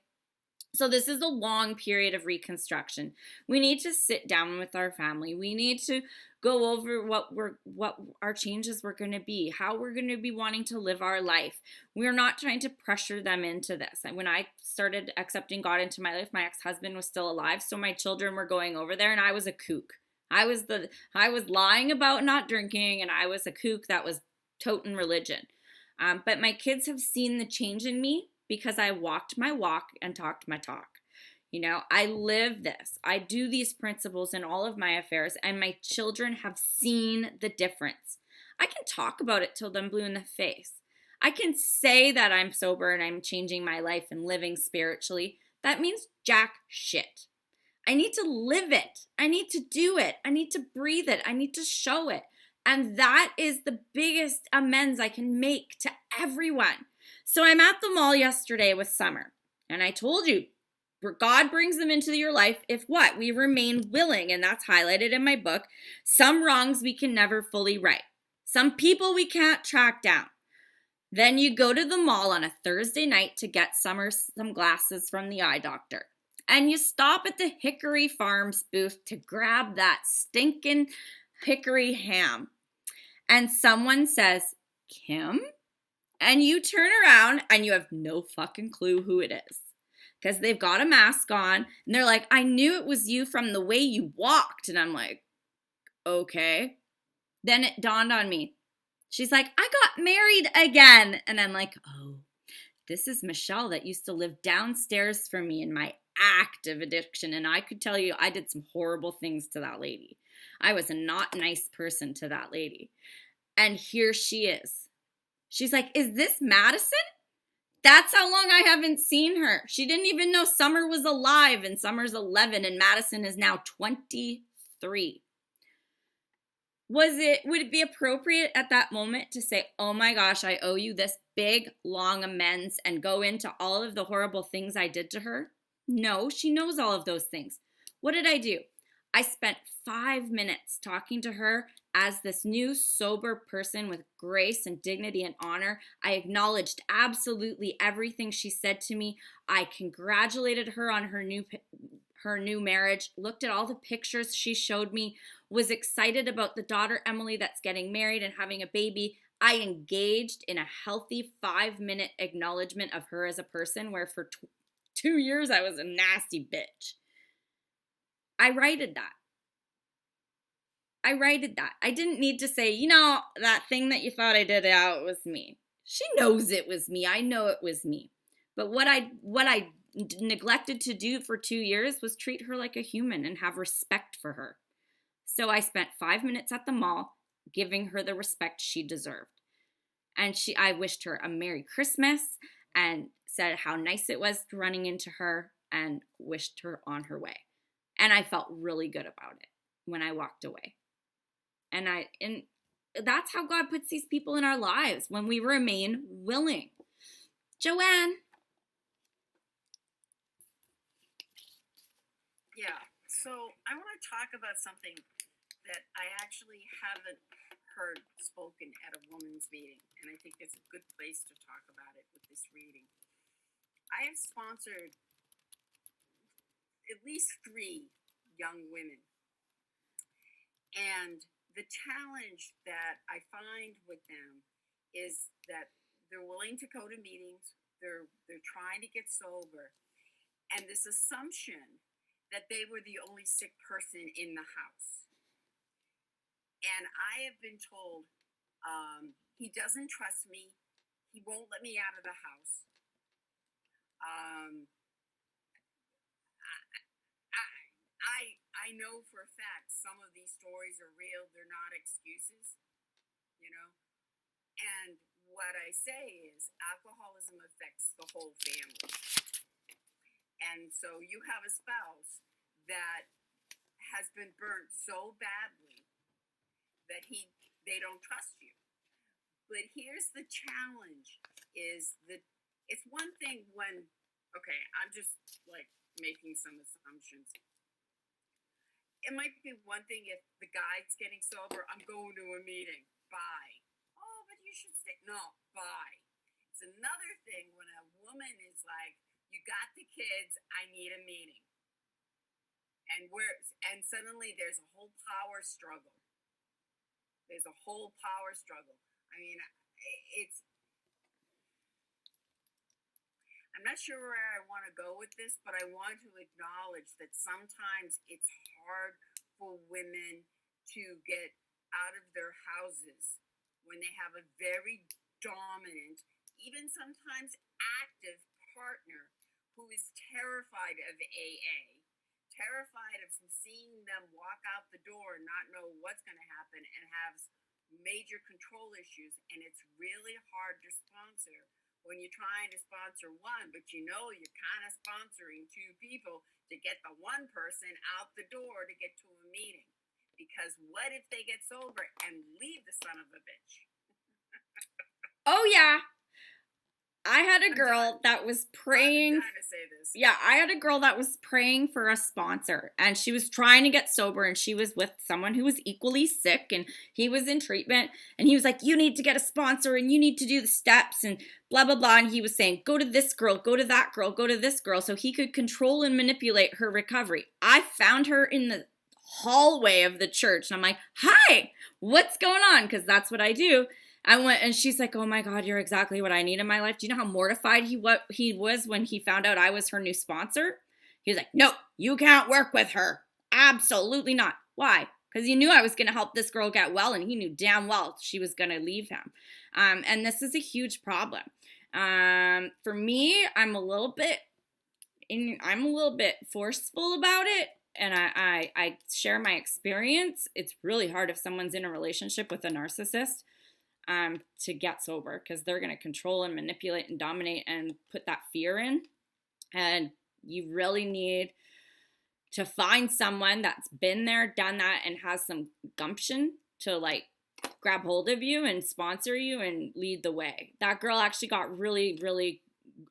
So this is a long period of reconstruction. We need to sit down with our family. We need to go over what our changes were going to be, how we're going to be wanting to live our life. We're not trying to pressure them into this. And when I started accepting God into my life, my ex-husband was still alive, so my children were going over there, and I was a kook. I was lying about not drinking, and I was a kook that was toting religion. But my kids have seen the change in me because I walked my walk and talked my talk. I live this. I do these principles in all of my affairs, and my children have seen the difference. I can talk about it till I'm blue in the face. I can say that I'm sober and I'm changing my life and living spiritually. That means jack shit. I need to live it. I need to do it. I need to breathe it. I need to show it. And that is the biggest amends I can make to everyone. So I'm at the mall yesterday with Summer, and I told you, God brings them into your life if what? We remain willing, and that's highlighted in my book. Some wrongs we can never fully right. Some people we can't track down. Then you go to the mall on a Thursday night to get some glasses from the eye doctor. And you stop at the Hickory Farms booth to grab that stinking hickory ham. And someone says, Kim? And you turn around and you have no fucking clue who it is. Because they've got a mask on. And they're like, I knew it was you from the way you walked. And I'm like, okay. Then it dawned on me. She's like, I got married again. And I'm like, oh, this is Michelle that used to live downstairs from me in my active addiction. And I could tell you, I did some horrible things to that lady. I was a not nice person to that lady. And here she is. She's like, is this Madison? That's how long I haven't seen her. She didn't even know Summer was alive, and Summer's 11, and Madison is now 23. Would it be appropriate at that moment to say, oh my gosh, I owe you this big, long amends and go into all of the horrible things I did to her? No, she knows all of those things. What did I do? I spent 5 minutes talking to her as this new sober person with grace and dignity and honor. I acknowledged absolutely everything she said to me. I congratulated her on her new marriage, looked at all the pictures she showed me, was excited about the daughter Emily that's getting married and having a baby. I engaged in a healthy 5-minute acknowledgement of her as a person, where for 2 years I was a nasty bitch. I righted that. I didn't need to say, that thing that you thought I did, it was me. She knows it was me. I know it was me. But what I neglected to do for 2 years was treat her like a human and have respect for her. So I spent 5 minutes at the mall giving her the respect she deserved. And I wished her a Merry Christmas and said how nice it was running into her and wished her on her way. And I felt really good about it when I walked away. And that's how God puts these people in our lives, when we remain willing. Joanne. Yeah, so I want to talk about something that I actually haven't heard spoken at a women's meeting, and I think it's a good place to talk about it with this reading. I have sponsored at least 3 young women, and the challenge that I find with them is that they're willing to go to meetings, they're trying to get sober, and this assumption that they were the only sick person in the house. And I have been told, he doesn't trust me, he won't let me out of the house. I know for a fact some of these stories are real. They're not excuses, And what I say is alcoholism affects the whole family. And so you have a spouse that has been burnt so badly that they don't trust you. But here's the challenge, is that it's one thing when, okay, I'm just like making some assumptions. It might be one thing if the guy's getting sober, I'm going to a meeting, bye. Oh, but you should stay. No, bye. It's another thing when a woman is like, you got the kids, I need a meeting. And suddenly there's a whole power struggle. I mean, I'm not sure where I want to go with this, but I want to acknowledge that sometimes it's hard for women to get out of their houses when they have a very dominant, even sometimes active partner who is terrified of AA, terrified of seeing them walk out the door and not know what's going to happen, and has major control issues. And it's really hard to sponsor when you're trying to sponsor one, but you're kind of sponsoring 2 people to get the one person out the door to get to a meeting. Because what if they get sober and leave the son of a bitch? Oh, yeah. I had a girl that was praying. I'm trying to say this. Yeah, I had a girl that was praying for a sponsor, and she was trying to get sober, and she was with someone who was equally sick, and he was in treatment, and he was like, you need to get a sponsor, and you need to do the steps, and blah, blah, blah, and he was saying, go to this girl, go to that girl, go to this girl, so he could control and manipulate her recovery. I found her in the hallway of the church, and I'm like, hi, what's going on? Because that's what I do. I went, and she's like, oh my God, you're exactly what I need in my life. Do you know how mortified he was when he found out I was her new sponsor? He was like, no, you can't work with her. Absolutely not. Why? Because he knew I was going to help this girl get well, and he knew damn well she was going to leave him. And this is a huge problem. For me, I'm a little bit forceful about it. And I share my experience. It's really hard if someone's in a relationship with a narcissist to get sober, because they're going to control and manipulate and dominate and put that fear in. And you really need to find someone that's been there, done that, and has some gumption to like grab hold of you and sponsor you and lead the way. That girl actually got really, really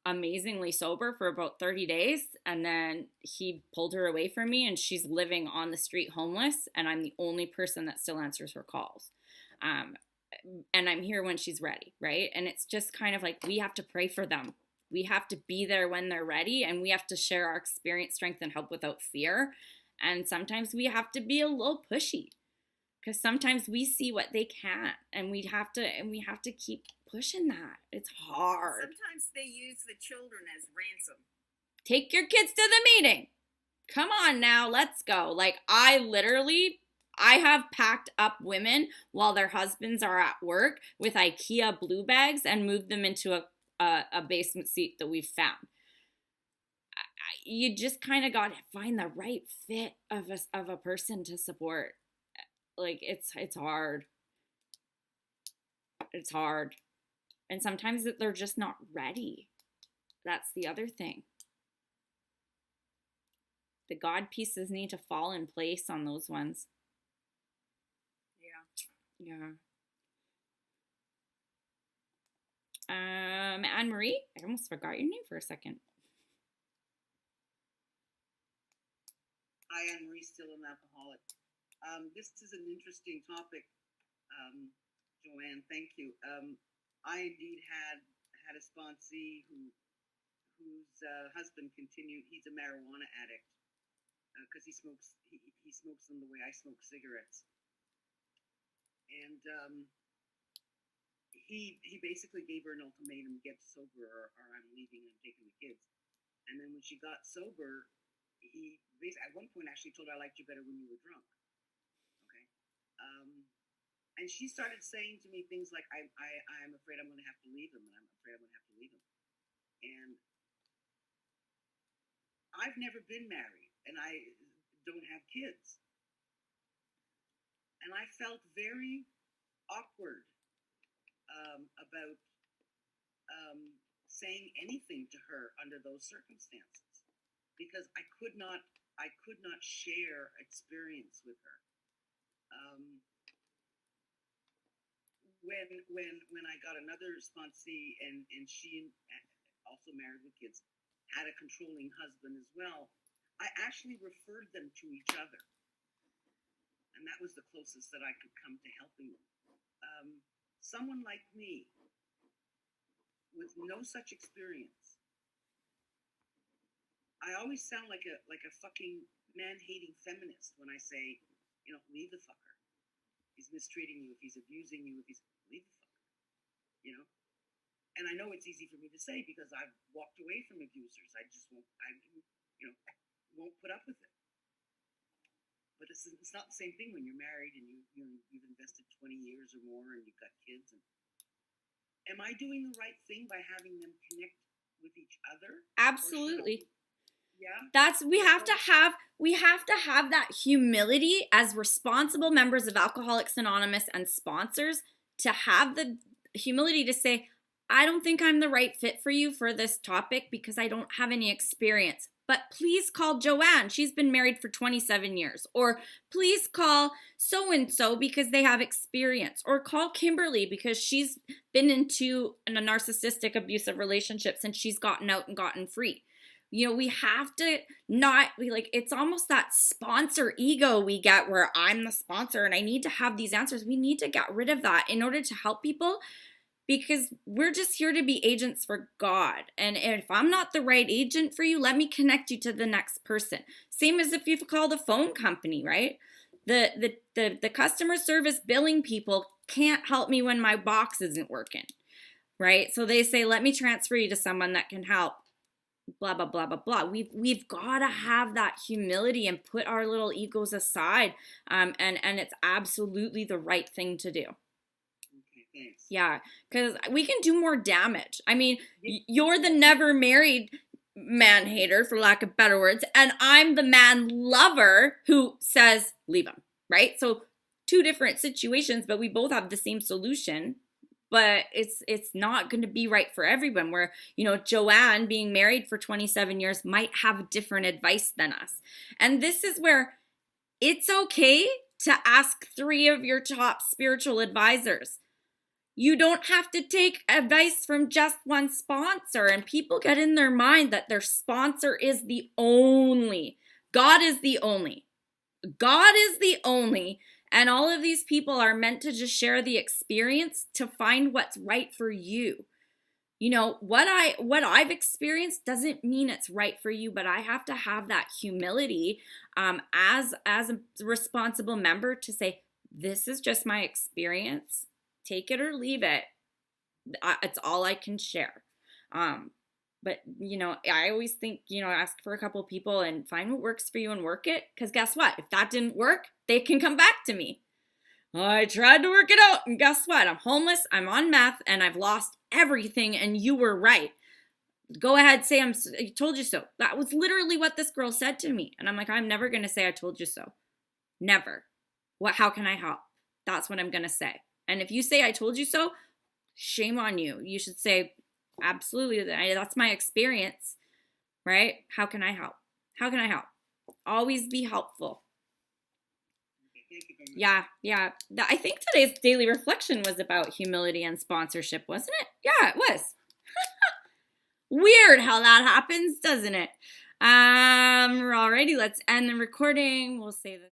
amazingly sober for about 30 days, and then he pulled her away from me, and she's living on the street homeless, and I'm the only person that still answers her calls. And I'm here when she's ready, right? And it's just kind of like, we have to pray for them. We have to be there when they're ready, and we have to share our experience, strength, and help without fear. And sometimes we have to be a little pushy, because sometimes we see what they can't, and we have to keep pushing that. It's hard. Sometimes they use the children as ransom. Take your kids to the meeting. Come on now, let's go. Like, I have packed up women while their husbands are at work with IKEA blue bags and moved them into a basement seat that we've found. You just kind of got to find the right fit of a person to support. Like, it's hard. It's hard. And sometimes they're just not ready. That's the other thing. The God pieces need to fall in place on those ones. Yeah. Anne-Marie, I almost forgot your name for a second. Hi, Anne-Marie, still an alcoholic. This is an interesting topic, Joanne. Thank you. I indeed had a sponsee whose husband continued. He's a marijuana addict because he smokes them the way I smoke cigarettes. And he basically gave her an ultimatum: get sober, or I'm leaving and taking the kids. And then when she got sober, he basically at one point actually told her, I liked you better when you were drunk. Okay. And she started saying to me things like, I'm afraid I'm going to have to leave him, and I'm afraid I'm going to have to leave him. And I've never been married, and I don't have kids. And I felt very awkward about saying anything to her under those circumstances, because I could not share experience with her. When I got another sponsee, and she also married with kids, had a controlling husband as well, I actually referred them to each other. And that was the closest that I could come to helping them. Someone like me, with no such experience, I always sound like a fucking man-hating feminist when I say, leave the fucker. He's mistreating you, if he's abusing you, leave the fucker. And I know it's easy for me to say because I've walked away from abusers. I just won't put up with it. But it's not the same thing when you're married and you've invested 20 years or more and you've got kids. And am I doing the right thing by having them connect with each other? Absolutely. Yeah. We have to have that humility as responsible members of Alcoholics Anonymous and sponsors, to have the humility to say, I don't think I'm the right fit for you for this topic because I don't have any experience. but please call Joanne. She's been married for 27 years. Or please call so-and-so because they have experience. Or call Kimberly because she's been into a narcissistic abusive relationship since she's gotten out and gotten free. We have to not be like, it's almost that sponsor ego we get where I'm the sponsor and I need to have these answers. We need to get rid of that in order to help people, because we're just here to be agents for God. And if I'm not the right agent for you, let me connect you to the next person. Same as if you call the phone company, right? The customer service billing people can't help me when my box isn't working, right? So they say, let me transfer you to someone that can help. Blah, blah, blah, blah, blah. We've got to have that humility and put our little egos aside. And it's absolutely the right thing to do. Okay, thanks. Yeah, because we can do more damage. I mean, you're the never married man hater, for lack of better words, and I'm the man lover who says, leave him, right? So 2 different situations, but we both have the same solution. But it's not going to be right for everyone, where, Joanne, being married for 27 years, might have different advice than us. And this is where it's okay to ask 3 of your top spiritual advisors. You don't have to take advice from just one sponsor. And people get in their mind that their sponsor is the only. God is the only. God is the only. And all of these people are meant to just share the experience to find what's right for you. What I've experienced doesn't mean it's right for you, but I have to have that humility as a responsible member to say, this is just my experience. Take it or leave it. It's all I can share. But, I always think, ask for a couple people and find what works for you and work it. Because guess what? If that didn't work, they can come back to me. I tried to work it out, and guess what? I'm homeless, I'm on meth, and I've lost everything, and you were right. Go ahead, say I told you so. That was literally what this girl said to me. And I'm like, I'm never going to say I told you so. Never. How can I help? That's what I'm going to say. And if you say I told you so, shame on you. You should say, absolutely, that's my experience, right? How can I help? How can I help? Always be helpful. Yeah. I think today's daily reflection was about humility and sponsorship, wasn't it? Yeah, it was. Weird how that happens, doesn't it? Alrighty, let's end the recording. We'll say this.